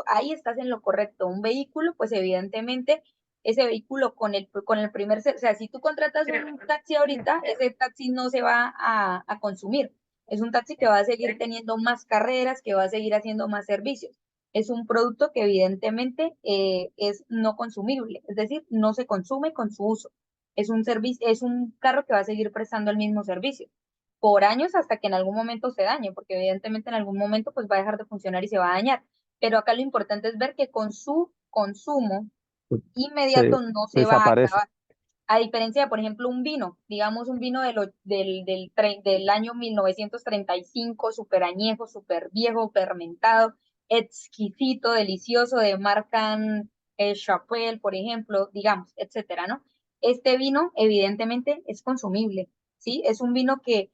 Speaker 1: ahí estás en lo correcto. Un vehículo, pues evidentemente, ese vehículo con el o sea, si tú contratas un taxi ahorita, ese taxi no se va a consumir. Es un taxi que va a seguir teniendo más carreras, que va a seguir haciendo más servicios. Es un producto que evidentemente es no consumible, es decir, no se consume con su uso. Es un servicio, es un carro que va a seguir prestando el mismo servicio por años hasta que en algún momento se dañe, porque evidentemente en algún momento pues va a dejar de funcionar y se va a dañar. Pero acá lo importante es ver que con su consumo
Speaker 14: Se
Speaker 1: inmediato no se va a
Speaker 14: desaparece.
Speaker 1: acabar. A diferencia de, por ejemplo, un vino, digamos un vino del año 1935, súper añejo, súper viejo, fermentado, exquisito, delicioso, de marca Chapelle, por ejemplo, digamos, etcétera, ¿no? Este vino, evidentemente, es consumible, ¿sí? Es un vino que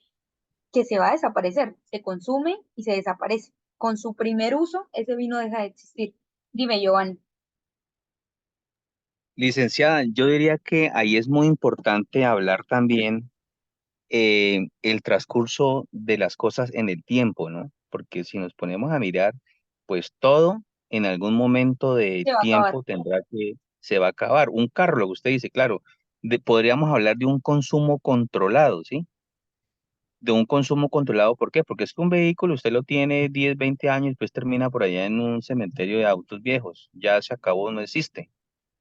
Speaker 1: se va a desaparecer, se consume y se desaparece. Con su primer uso, ese vino deja de existir. Dime, Giovanni.
Speaker 15: Licenciada, yo diría que ahí es muy importante hablar también el transcurso de las cosas en el tiempo, ¿no? Porque si nos ponemos a mirar, pues todo en algún momento de
Speaker 1: Se va a acabar.
Speaker 15: tiempo se va a acabar. Un carro, lo que usted dice, claro, podríamos hablar de un consumo controlado, ¿sí? De un consumo controlado, ¿por qué? Porque es que un vehículo usted lo tiene 10, 20 años y después termina por allá en un cementerio de autos viejos. Ya se acabó, no existe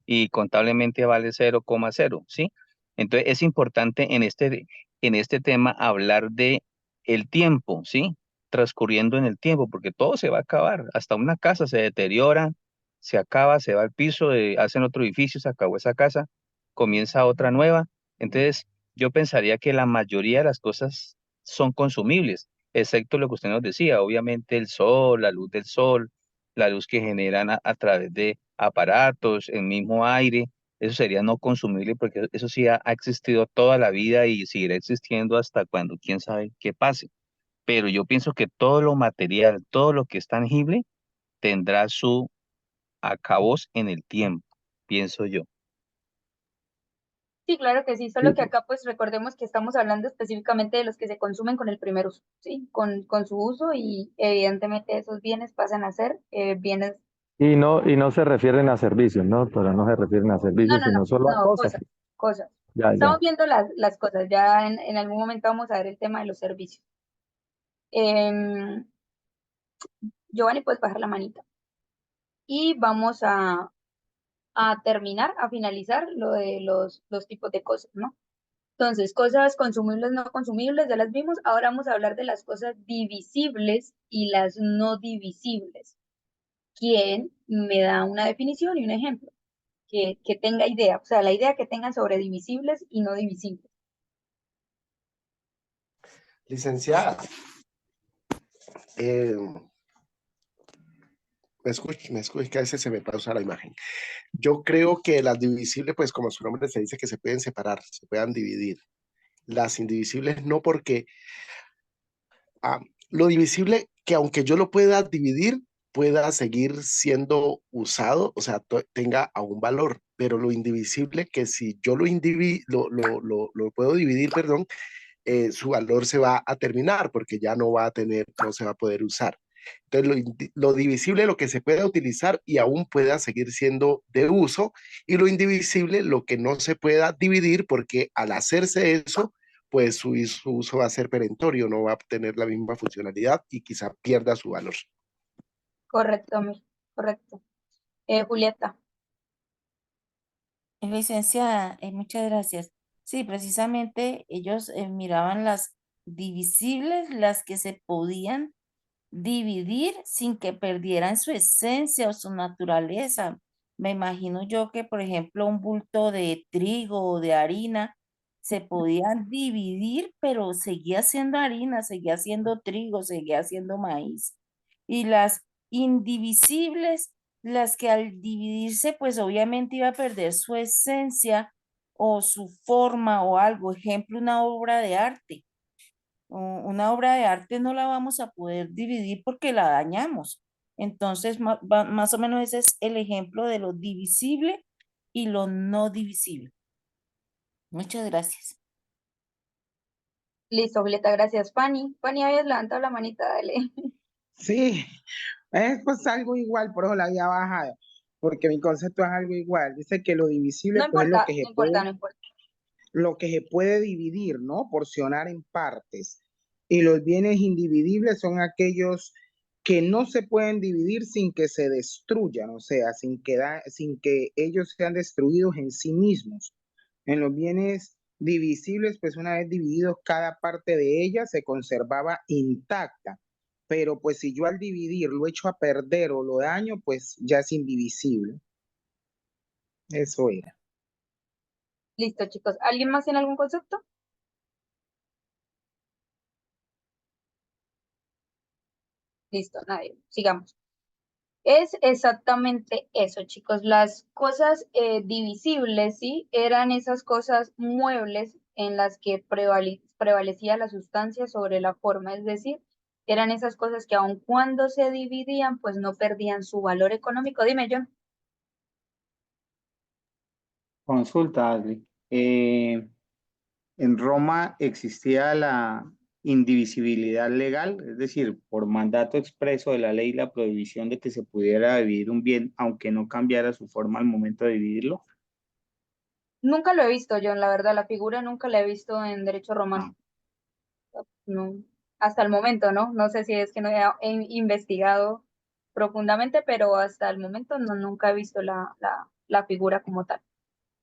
Speaker 15: y contablemente vale 0,0, ¿sí? Entonces es importante en este tema hablar de el tiempo, ¿sí? transcurriendo en el tiempo, porque todo se va a acabar, hasta una casa se deteriora, se acaba, se va al piso, hacen otro edificio, se acabó esa casa, comienza otra nueva. Entonces, yo pensaría que la mayoría de las cosas son consumibles, excepto lo que usted nos decía, obviamente el sol, la luz del sol, la luz que generan a través de aparatos, el mismo aire, eso sería no consumible porque eso sí ha existido toda la vida y seguirá existiendo hasta cuando quién sabe qué pase. Pero yo pienso que todo lo material, todo lo que es tangible, tendrá su acabos en el tiempo, pienso yo.
Speaker 1: Sí, claro que sí, solo que acá pues recordemos que estamos hablando específicamente de los que se consumen con el primer uso, ¿sí? Con su uso y evidentemente esos bienes pasan a ser bienes,
Speaker 14: Y no se refieren a servicios, ¿no? Pero no se refieren a servicios, sino solo a
Speaker 1: no,
Speaker 14: cosas.
Speaker 1: cosas.
Speaker 14: Ya,
Speaker 1: Estamos
Speaker 14: ya.
Speaker 1: viendo las cosas, ya en algún momento vamos a ver el tema de los servicios. Em, Giovanni, puedes bajar la manita. Y vamos a terminar, a finalizar lo de los tipos de cosas, ¿no? Entonces, cosas consumibles, no consumibles, ya las vimos. Ahora vamos a hablar de las cosas divisibles y las no divisibles. ¿Quién me da una definición y un ejemplo? Que tenga idea, o sea, la idea que tengan sobre divisibles y no divisibles.
Speaker 12: Licenciada, me escucha, que a veces se me pausa la imagen. Yo creo que las divisibles, pues como su nombre se dice, que se pueden separar, se puedan dividir. Las indivisibles no, porque lo divisible, que aunque yo lo pueda dividir, pueda seguir siendo usado, o sea, tenga aún valor, pero lo indivisible, que si yo lo puedo dividir, perdón, su valor se va a terminar porque ya no va a tener, no se va a poder usar. Entonces, lo divisible, lo que se pueda utilizar y aún pueda seguir siendo de uso, y lo indivisible, lo que no se pueda dividir, porque al hacerse eso, pues su uso va a ser perentorio, no va a tener la misma funcionalidad y quizá pierda su valor.
Speaker 1: Correcto, correcto. Julieta.
Speaker 6: Licenciada, muchas gracias. Sí, precisamente ellos miraban las divisibles, las que se podían dividir sin que perdieran su esencia o su naturaleza. Me imagino yo que, por ejemplo, un bulto de trigo o de harina se podían dividir, pero seguía siendo harina, seguía siendo trigo, seguía siendo maíz. Y las indivisibles, las que al dividirse, pues obviamente iba a perder su esencia o su forma o algo. Ejemplo, una obra de arte. Una obra de arte no la vamos a poder dividir porque la dañamos. Entonces, más o menos ese es el ejemplo de lo divisible y lo no divisible. Muchas gracias.
Speaker 1: Listo, Julieta, gracias. Fanny, habías levantado la manita, dale.
Speaker 13: Sí, es pues algo igual, por eso la había bajado, porque mi concepto es algo igual. Dice que lo divisible
Speaker 1: No
Speaker 13: pues es lo
Speaker 1: importa,
Speaker 13: que se
Speaker 1: no importa,
Speaker 13: puede,
Speaker 1: no importa.
Speaker 13: lo que se puede dividir, ¿no? Porcionar en partes. Y los bienes indivisibles son aquellos que no se pueden dividir sin que se destruyan, o sea, sin que ellos sean destruidos en sí mismos. En los bienes divisibles, pues una vez divididos, cada parte de ella se conservaba intacta. Pero pues si yo al dividir lo echo a perder o lo daño, pues ya es indivisible. Eso era.
Speaker 1: Listo, chicos. ¿Alguien más tiene algún concepto? Listo, nadie. Sigamos. Es exactamente eso, chicos. Las cosas divisibles, ¿sí? Eran esas cosas muebles en las que prevalecía la sustancia sobre la forma. Es decir, eran esas cosas que aun cuando se dividían, pues no perdían su valor económico. Dime, John.
Speaker 16: Consulta, Adri. En Roma existía la indivisibilidad legal, es decir, por mandato expreso de la ley, la prohibición de que se pudiera dividir un bien, aunque no cambiara su forma al momento de dividirlo.
Speaker 1: Nunca lo he visto, John, la verdad, la figura nunca la he visto en derecho romano. No, hasta el momento, ¿no? No sé si es que no he investigado profundamente, pero hasta el momento no, nunca he visto la figura como tal.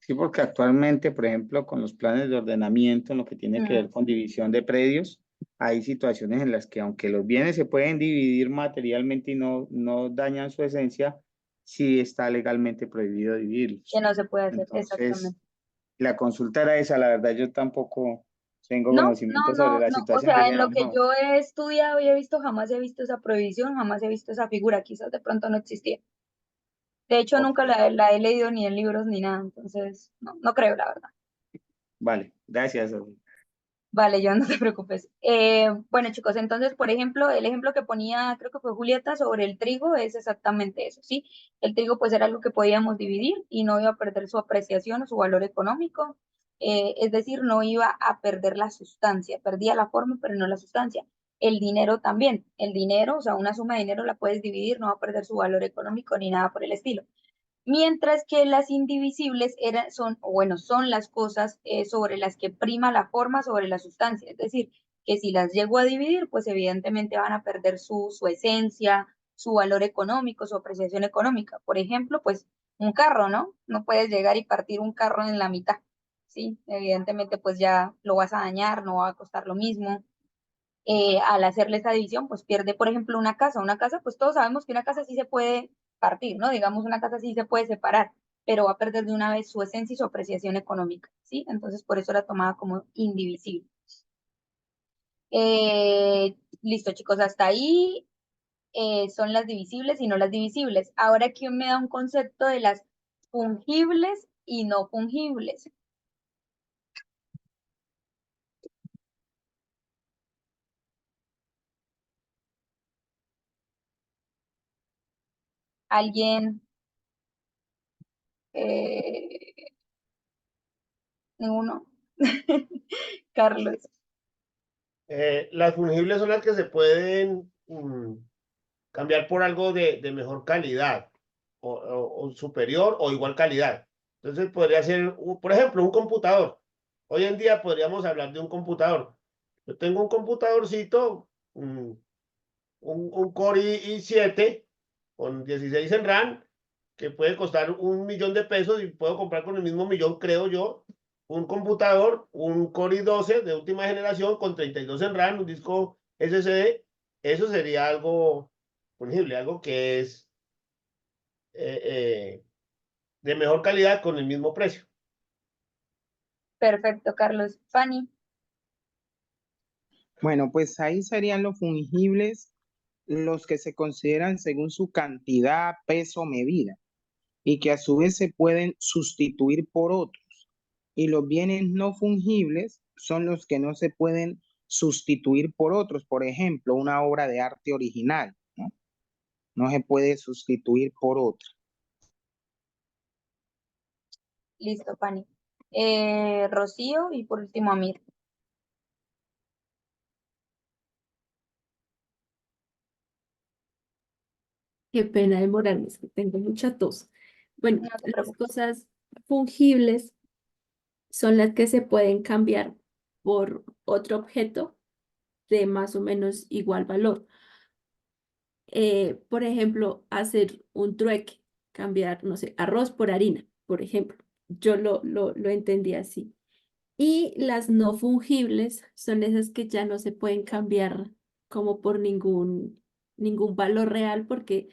Speaker 16: Sí, porque actualmente, por ejemplo, con los planes de ordenamiento, en lo que tiene que ver con división de predios, hay situaciones en las que aunque los bienes se pueden dividir materialmente y no dañan su esencia, sí está legalmente prohibido dividirlos.
Speaker 1: Que no se puede hacer,
Speaker 16: Entonces,
Speaker 1: exactamente.
Speaker 16: la consulta era esa, la verdad yo tampoco tengo
Speaker 1: No,
Speaker 16: conocimiento sobre la
Speaker 1: no, o
Speaker 16: situación,
Speaker 1: sea, en
Speaker 16: pero
Speaker 1: lo que
Speaker 16: no.
Speaker 1: yo he estudiado y he visto, jamás he visto esa prohibición, jamás he visto esa figura, quizás de pronto no existía. De hecho, nunca la he leído ni en libros ni nada, entonces no creo, la verdad.
Speaker 16: Vale, gracias.
Speaker 1: Vale, John, no te preocupes. Bueno, chicos, entonces, por ejemplo, el ejemplo que ponía, creo que fue Julieta, sobre el trigo, es exactamente eso, ¿sí? El trigo, pues, era algo que podíamos dividir y no iba a perder su apreciación o su valor económico, es decir, no iba a perder la sustancia, perdía la forma, pero no la sustancia. El dinero también, el dinero, o sea, una suma de dinero la puedes dividir, no va a perder su valor económico ni nada por el estilo. Mientras que las indivisibles son las cosas sobre las que prima la forma sobre la sustancia. Es decir, que si las llego a dividir, pues evidentemente van a perder su esencia, su valor económico, su apreciación económica. Por ejemplo, pues un carro, ¿no? No puedes llegar y partir un carro en la mitad, ¿sí? Evidentemente, pues ya lo vas a dañar, no va a costar lo mismo. Al hacerle esa división, pues pierde, por ejemplo, una casa. Una casa, pues todos sabemos que una casa sí se puede partir, ¿no? Digamos, una casa sí se puede separar, pero va a perder de una vez su esencia y su apreciación económica, ¿sí? Entonces, por eso la tomaba como indivisible. Listo, chicos, hasta ahí son las divisibles y no las divisibles. Ahora, ¿quién me da un concepto de las fungibles y no fungibles? ¿Alguien? Eh, ¿Ninguno? Carlos.
Speaker 9: Las fungibles son las que se pueden cambiar por algo de mejor calidad o superior o igual calidad. Entonces podría ser, por ejemplo, un computador. Hoy en día podríamos hablar de un computador. Yo tengo un computadorcito, un Core i7 con 16 en RAM, que puede costar 1 millón de pesos y puedo comprar con el mismo millón, creo yo, un computador, un Core i12 de última generación con 32 en RAM, un disco SSD. Eso sería algo fungible, algo que es de mejor calidad con el mismo precio.
Speaker 1: Perfecto, Carlos. Fanny.
Speaker 13: Bueno, pues ahí serían los fungibles los que se consideran según su cantidad, peso, medida, y que a su vez se pueden sustituir por otros. Y los bienes no fungibles son los que no se pueden sustituir por otros. Por ejemplo, una obra de arte original, ¿no? No se puede sustituir por otra.
Speaker 1: Listo, Fanny. Rocío y por último Amir.
Speaker 4: Qué pena demorarme, es que tengo mucha tos. Bueno,
Speaker 1: No te
Speaker 4: las
Speaker 1: preocupes.
Speaker 4: cosas fungibles son las que se pueden cambiar por otro objeto de más o menos igual valor. Por ejemplo, hacer un trueque, cambiar, no sé, arroz por harina, por ejemplo. Yo lo entendí así. Y las no fungibles son esas que ya no se pueden cambiar como por ningún valor real porque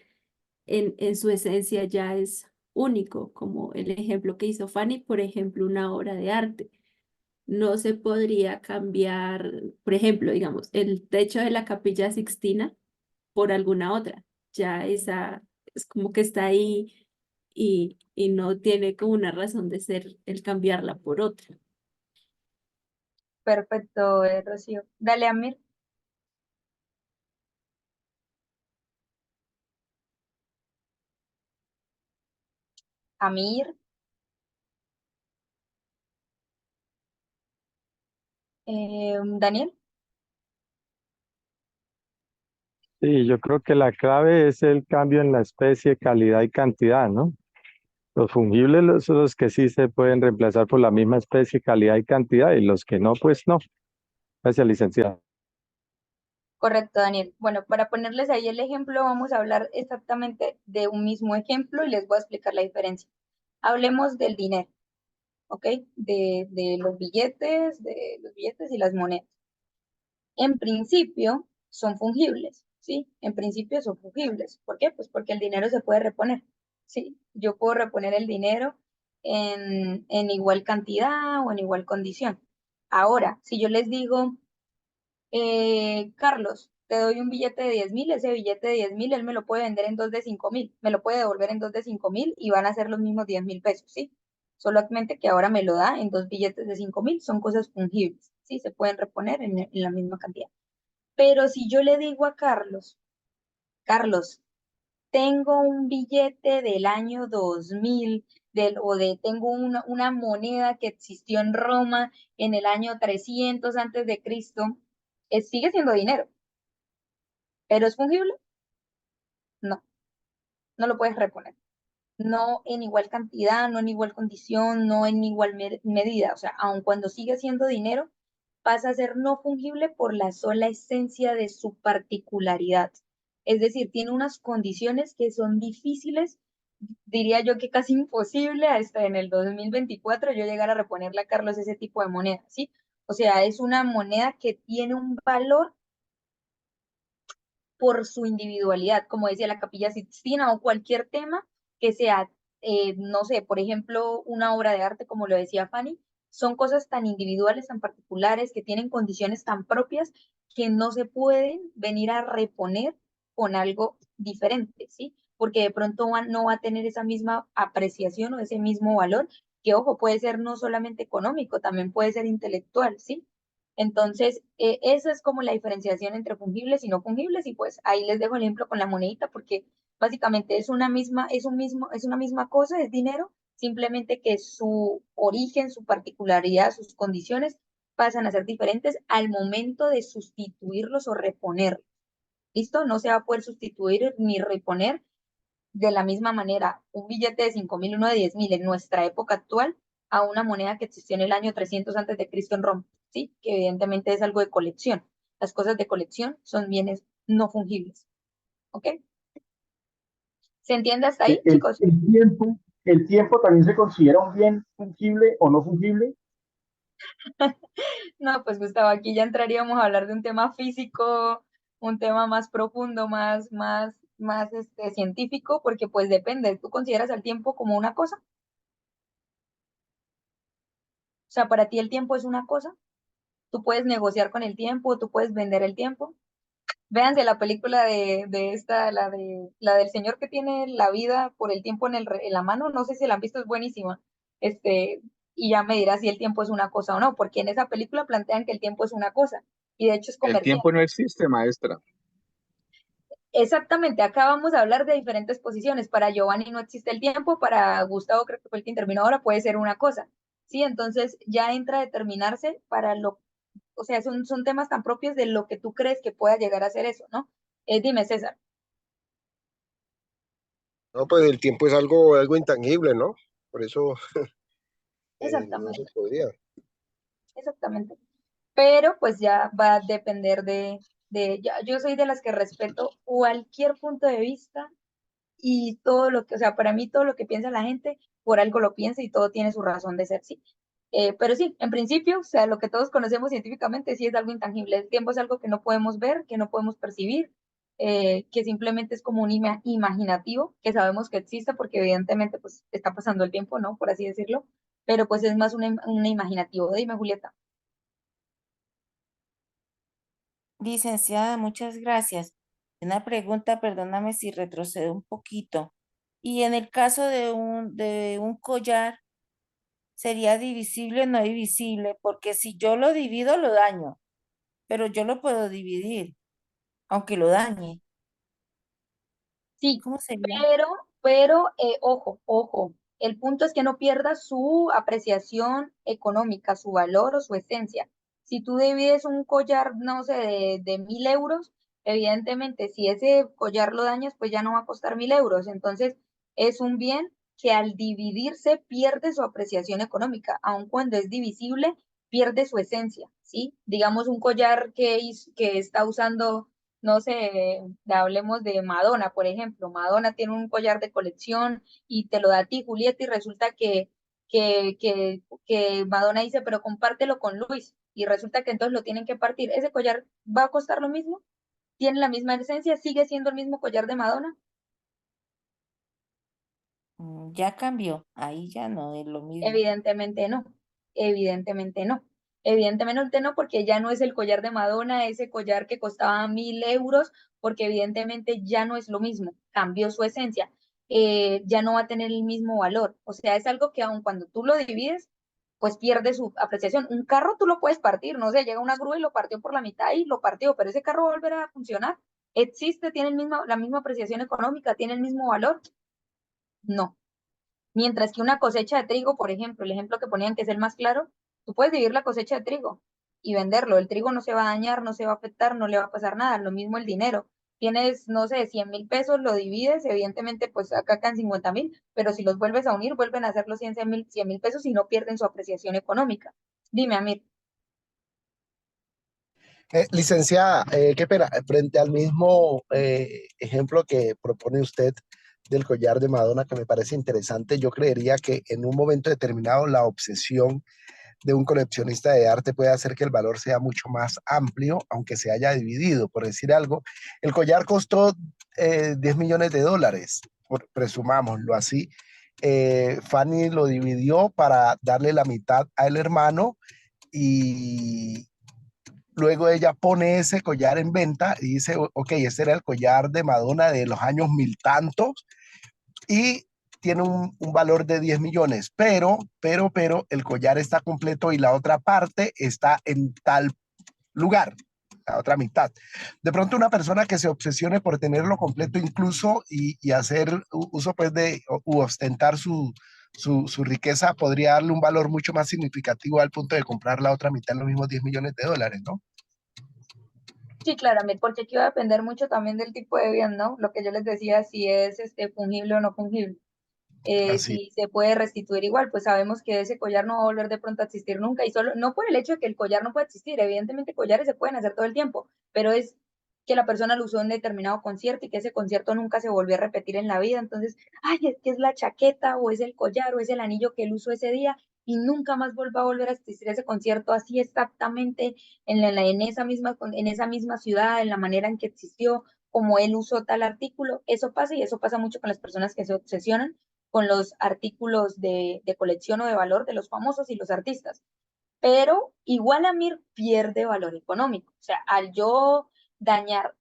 Speaker 4: en su esencia ya es único, como el ejemplo que hizo Fanny, por ejemplo, una obra de arte. No se podría cambiar, por ejemplo, digamos, el techo de la Capilla Sixtina por alguna otra. Ya esa es como que está ahí y no tiene como una razón de ser el cambiarla por otra.
Speaker 1: Perfecto, Rocío. Dale, Amir. Amir. Daniel.
Speaker 14: Sí, yo creo que la clave es el cambio en la especie, calidad y cantidad, ¿no? Los fungibles son los que sí se pueden reemplazar por la misma especie, calidad y cantidad, y los que no, pues no. Gracias, licenciada.
Speaker 1: Correcto, Daniel. Bueno, para ponerles ahí el ejemplo, vamos a hablar exactamente de un mismo ejemplo y les voy a explicar la diferencia. Hablemos del dinero, ¿ok? De los billetes y las monedas. En principio son fungibles, ¿sí? En principio son fungibles. ¿Por qué? Pues porque el dinero se puede reponer, ¿sí? Yo puedo reponer el dinero en igual cantidad o en igual condición. Ahora, si yo les digo, Carlos, te doy un billete de 10.000, ese billete de 10.000, él me lo puede vender en dos de 5.000, me lo puede devolver en dos de 5.000 y van a ser los mismos 10.000 pesos, ¿sí? Solamente que ahora me lo da en dos billetes de 5.000, son cosas fungibles, ¿sí? Se pueden reponer en la misma cantidad. Pero si yo le digo a Carlos, Carlos, tengo un billete del año 2000, tengo una moneda que existió en Roma en el año 300 antes de Cristo, sigue siendo dinero, pero es fungible, no, no lo puedes reponer. No en igual cantidad, no en igual condición, no en igual medida. O sea, aun cuando sigue siendo dinero, pasa a ser no fungible por la sola esencia de su particularidad. Es decir, tiene unas condiciones que son difíciles, diría yo que casi imposible hasta en el 2024 yo llegar a reponerle a Carlos ese tipo de moneda, ¿sí? O sea, es una moneda que tiene un valor por su individualidad, como decía la Capilla Sixtina o cualquier tema que sea, no sé, por ejemplo, una obra de arte, como lo decía Fanny, son cosas tan individuales, tan particulares, que tienen condiciones tan propias que no se pueden venir a reponer con algo diferente, ¿sí? Porque de pronto no va a tener esa misma apreciación o ese mismo valor, que ojo, puede ser no solamente económico, también puede ser intelectual, ¿sí? Entonces, esa es como la diferenciación entre fungibles y no fungibles, y pues ahí les dejo el ejemplo con la monedita, porque básicamente es una misma cosa, es dinero, simplemente que su origen, su particularidad, sus condiciones pasan a ser diferentes al momento de sustituirlos o reponerlos. ¿Listo? No se va a poder sustituir ni reponer de la misma manera un billete de 5.000, uno de 10.000 en nuestra época actual a una moneda que existió en el año 300 antes de Cristo en Roma, ¿sí? Que evidentemente es algo de colección. Las cosas de colección son bienes no fungibles, ¿ok? ¿Se entiende hasta ahí, chicos?
Speaker 3: El tiempo también se considera un bien fungible o no fungible.
Speaker 1: No, pues Gustavo, aquí ya entraríamos a hablar de un tema físico, un tema más profundo, más científico, porque pues depende, ¿tú consideras el tiempo como una cosa? O sea, para ti el tiempo es una cosa, tú puedes negociar con el tiempo, tú puedes vender el tiempo. Véanse la película de esta, la del señor que tiene la vida por el tiempo en la mano, no sé si la han visto, es buenísima. Este, y ya me dirás si el tiempo es una cosa o no, porque en esa película plantean que el tiempo es una cosa, y de hecho es
Speaker 17: El
Speaker 1: comercial.
Speaker 17: tiempo no existe, maestra.
Speaker 1: Exactamente, acá vamos a hablar de diferentes posiciones. Para Giovanni no existe el tiempo, para Gustavo, creo que fue el que intervino ahora, puede ser una cosa. Sí, entonces ya entra a determinarse o sea, son temas tan propios de lo que tú crees que pueda llegar a ser eso, ¿no? Dime, César.
Speaker 18: No, pues el tiempo es algo intangible, ¿no? Por eso no se
Speaker 1: Exactamente,
Speaker 18: podría.
Speaker 1: exactamente. Pero pues ya va a depender yo soy de las que respeto cualquier punto de vista y todo lo que, o sea, para mí todo lo que piensa la gente, por algo lo piensa y todo tiene su razón de ser, sí. Pero sí, en principio, o sea, lo que todos conocemos científicamente sí es algo intangible. El tiempo es algo que no podemos ver, que no podemos percibir, que simplemente es como un imaginativo, que sabemos que existe porque evidentemente pues está pasando el tiempo, ¿no? Por así decirlo, pero pues es más un imaginativo. Dime, Julieta.
Speaker 6: Licenciada, muchas gracias. Una pregunta, perdóname si retrocedo un poquito. Y en el caso de un collar, ¿sería divisible o no divisible? Porque si yo lo divido, lo daño, pero yo lo puedo dividir, aunque lo dañe.
Speaker 1: Sí,
Speaker 6: ¿Cómo sería?
Speaker 1: ojo, el punto es que no pierda su apreciación económica, su valor o su esencia. Si tú divides un collar, no sé, de 1.000 euros, evidentemente, si ese collar lo dañas, pues ya no va a costar 1.000 euros. Entonces, es un bien que al dividirse pierde su apreciación económica, aun cuando es divisible, pierde su esencia, ¿sí? Digamos, un collar que está usando no sé, hablemos de Madonna, por ejemplo. Madonna tiene un collar de colección y te lo da a ti, Julieta, y resulta que Madonna dice, pero compártelo con Luis. y resulta que entonces lo tienen que partir. ¿Ese collar va a costar lo mismo? ¿Tiene la misma esencia? ¿Sigue siendo el mismo collar de Madonna?
Speaker 6: Ya cambió, ahí ya no es lo mismo.
Speaker 1: Evidentemente no, evidentemente no. Evidentemente no, porque ya no es el collar de Madonna, ese collar que costaba 1.000 euros, porque evidentemente ya no es lo mismo, cambió su esencia, ya no va a tener el mismo valor. O sea, es algo que aun cuando tú lo divides, pues pierde su apreciación. Un carro tú lo puedes partir, no sé, llega una grúa y lo partió por la mitad y lo partió, pero ese carro volverá a funcionar. ¿Existe? ¿Tiene la misma apreciación económica? ¿Tiene el mismo valor? No. Mientras que una cosecha de trigo, por ejemplo, el ejemplo que ponían que es el más claro, tú puedes dividir la cosecha de trigo y venderlo. El trigo no se va a dañar, no se va a afectar, no le va a pasar nada. Lo mismo el dinero. Tienes, no sé, 100.000 pesos, lo divides, evidentemente, pues acá quedan 50.000, pero si los vuelves a unir, vuelven a ser los 100.000 pesos y no pierden su apreciación económica. Dime, Amir.
Speaker 12: Licenciada, qué pena, frente al mismo ejemplo que propone usted del collar de Madonna, que me parece interesante, yo creería que en un momento determinado la obsesión de un coleccionista de arte puede hacer que el valor sea mucho más amplio, aunque se haya dividido. Por decir algo, el collar costó 10 millones de dólares, presumámoslo así. Fanny lo dividió para darle la mitad al hermano y luego ella pone ese collar en venta y dice, ok, este era el collar de Madonna de los años mil tantos y tiene un valor de 10 millones, pero el collar está completo y la otra parte está en tal lugar, la otra mitad. De pronto una persona que se obsesione por tenerlo completo incluso y hacer uso pues de u ostentar su riqueza podría darle un valor mucho más significativo al punto de comprar la otra mitad en los mismos 10 millones de dólares, ¿no?
Speaker 1: Sí, claramente, porque aquí va a depender mucho también del tipo de bien, ¿no? Lo que yo les decía, si es fungible o no fungible.
Speaker 12: Así.
Speaker 1: Si se puede restituir igual, pues sabemos que ese collar no va a volver de pronto a existir nunca, y solo, no por el hecho de que el collar no pueda existir, evidentemente collares se pueden hacer todo el tiempo, pero es que la persona lo usó en determinado concierto y que ese concierto nunca se volvió a repetir en la vida, entonces, ay, es que es la chaqueta o es el collar o es el anillo que él usó ese día y nunca más vuelva a volver a existir ese concierto así exactamente en esa misma ciudad, en la manera en que existió, como él usó tal artículo. Eso pasa, y eso pasa mucho con las personas que se obsesionan con los artículos de colección o de valor de los famosos y los artistas. Pero igual Amir pierde valor económico. O sea, al yo dañar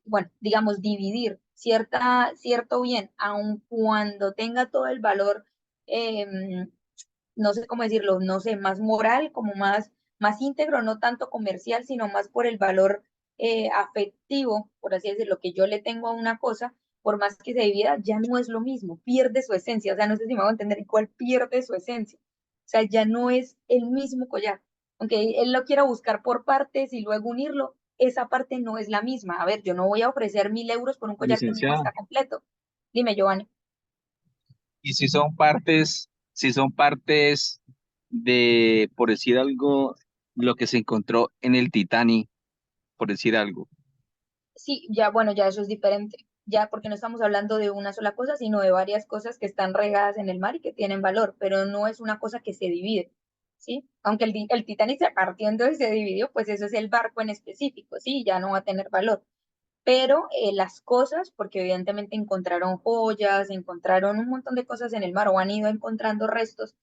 Speaker 1: bueno, digamos, dividir cierto bien, aun cuando tenga todo el valor, no sé cómo decirlo, no sé, más moral, como más íntegro, no tanto comercial, sino más por el valor afectivo, por así decirlo, que yo le tengo a una cosa, por más que se divida, ya no es lo mismo, pierde su esencia. O sea, no sé si me hago entender cuál pierde su esencia. O sea, ya no es el mismo collar. Aunque él lo quiera buscar por partes y luego unirlo, esa parte no es la misma. A ver, yo no voy a ofrecer 1.000 euros por un collar que no
Speaker 15: Licenciada,
Speaker 1: está completo. Dime, Giovanni.
Speaker 15: y si son partes de, por decir algo, lo que se encontró en el Titanic, por decir algo.
Speaker 1: Sí, ya, bueno, ya eso es diferente. Ya, porque no estamos hablando de una sola cosa, sino de varias cosas que están regadas en el mar y que tienen valor, pero no es una cosa que se divide, ¿sí? Aunque el Titanic se partió en dos y se dividió, pues eso es el barco en específico, ¿sí? Ya no va a tener valor. Pero las cosas, porque evidentemente encontraron joyas, encontraron un montón de cosas en el mar o han ido encontrando restos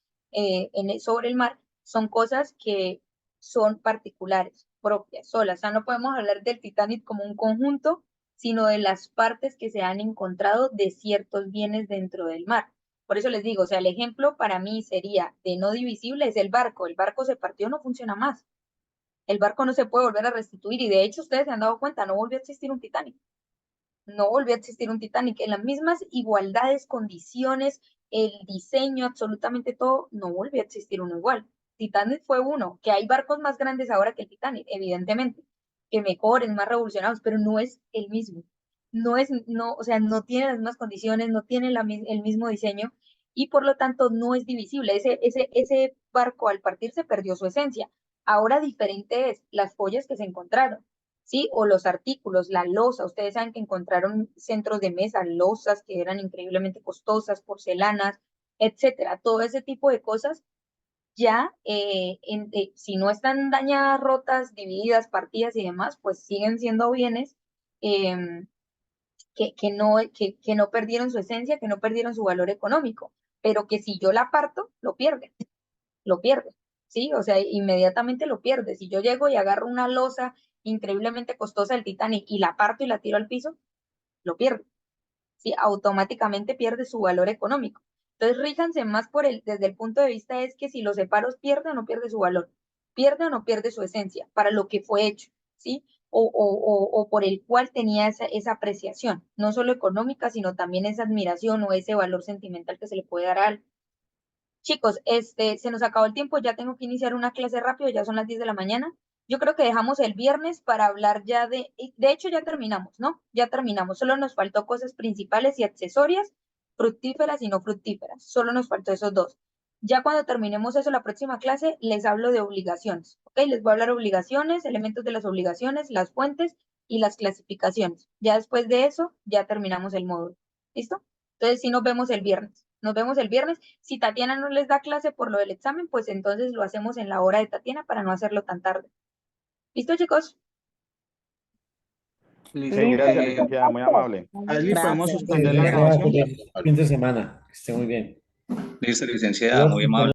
Speaker 1: sobre el mar, son cosas que son particulares, propias, solas. O sea, no podemos hablar del Titanic como un conjunto, sino de las partes que se han encontrado de ciertos bienes dentro del mar. Por eso les digo, o sea, el ejemplo para mí sería de no divisible es el barco se partió, no funciona más. El barco no se puede volver a restituir y de hecho ustedes se han dado cuenta, no volvió a existir un Titanic. No volvió a existir un Titanic. En las mismas igualdades, condiciones, el diseño, absolutamente todo, no volvió a existir uno igual. Titanic fue uno, que hay barcos más grandes ahora que el Titanic, evidentemente, que mejores, más revolucionados, pero no es el mismo. No, o sea, no tiene las mismas condiciones, no tiene el mismo diseño y por lo tanto no es divisible. Ese barco al partirse perdió su esencia. Ahora diferente es las joyas que se encontraron, ¿sí? O los artículos, la loza. Ustedes saben que encontraron centros de mesa, lozas que eran increíblemente costosas, porcelanas, etcétera. Todo ese tipo de cosas ya si no están dañadas, rotas, divididas, partidas y demás, pues siguen siendo bienes em, que no perdieron su esencia, que no perdieron su valor económico, pero que si yo la parto, lo pierde, ¿sí? O sea, inmediatamente lo pierde. Si yo llego y agarro una losa increíblemente costosa del Titanic y la parto y la tiro al piso, lo pierde, ¿sí? Automáticamente pierde su valor económico. Entonces, ríjanse más desde el punto de vista es que si lo separo, pierde o no pierde su valor, pierde o no pierde su esencia para lo que fue hecho, ¿sí? O por el cual tenía esa apreciación, no solo económica, sino también esa admiración o ese valor sentimental que se le puede dar a algo. Chicos, se nos acabó el tiempo, ya tengo que iniciar una clase rápido, ya son las 10 de la mañana. Yo creo que dejamos el viernes para hablar ya de hecho ya terminamos, ¿no? Ya terminamos, solo nos faltó cosas principales y accesorias, fructíferas y no fructíferas, solo nos faltó esos dos. Ya cuando terminemos eso, la próxima clase, les hablo de obligaciones, ¿ok? Les voy a hablar de obligaciones, elementos de las obligaciones, las fuentes y las clasificaciones. Ya después de eso, ya terminamos el módulo, ¿listo? Entonces sí nos vemos el viernes. Nos vemos el viernes. Si Tatiana no les da clase por lo del examen, pues entonces lo hacemos en la hora de Tatiana para no hacerlo tan tarde. ¿Listo, chicos?
Speaker 5: Sí, gracias, licenciada, muy amable.
Speaker 16: Ashley, ¿podemos
Speaker 6: Gracias.
Speaker 16: suspender la
Speaker 2: Gracias,
Speaker 16: grabación?
Speaker 2: feliz fin de semana. Que esté muy bien.
Speaker 15: Listo, licenciada,
Speaker 2: Adiós,
Speaker 15: muy amable.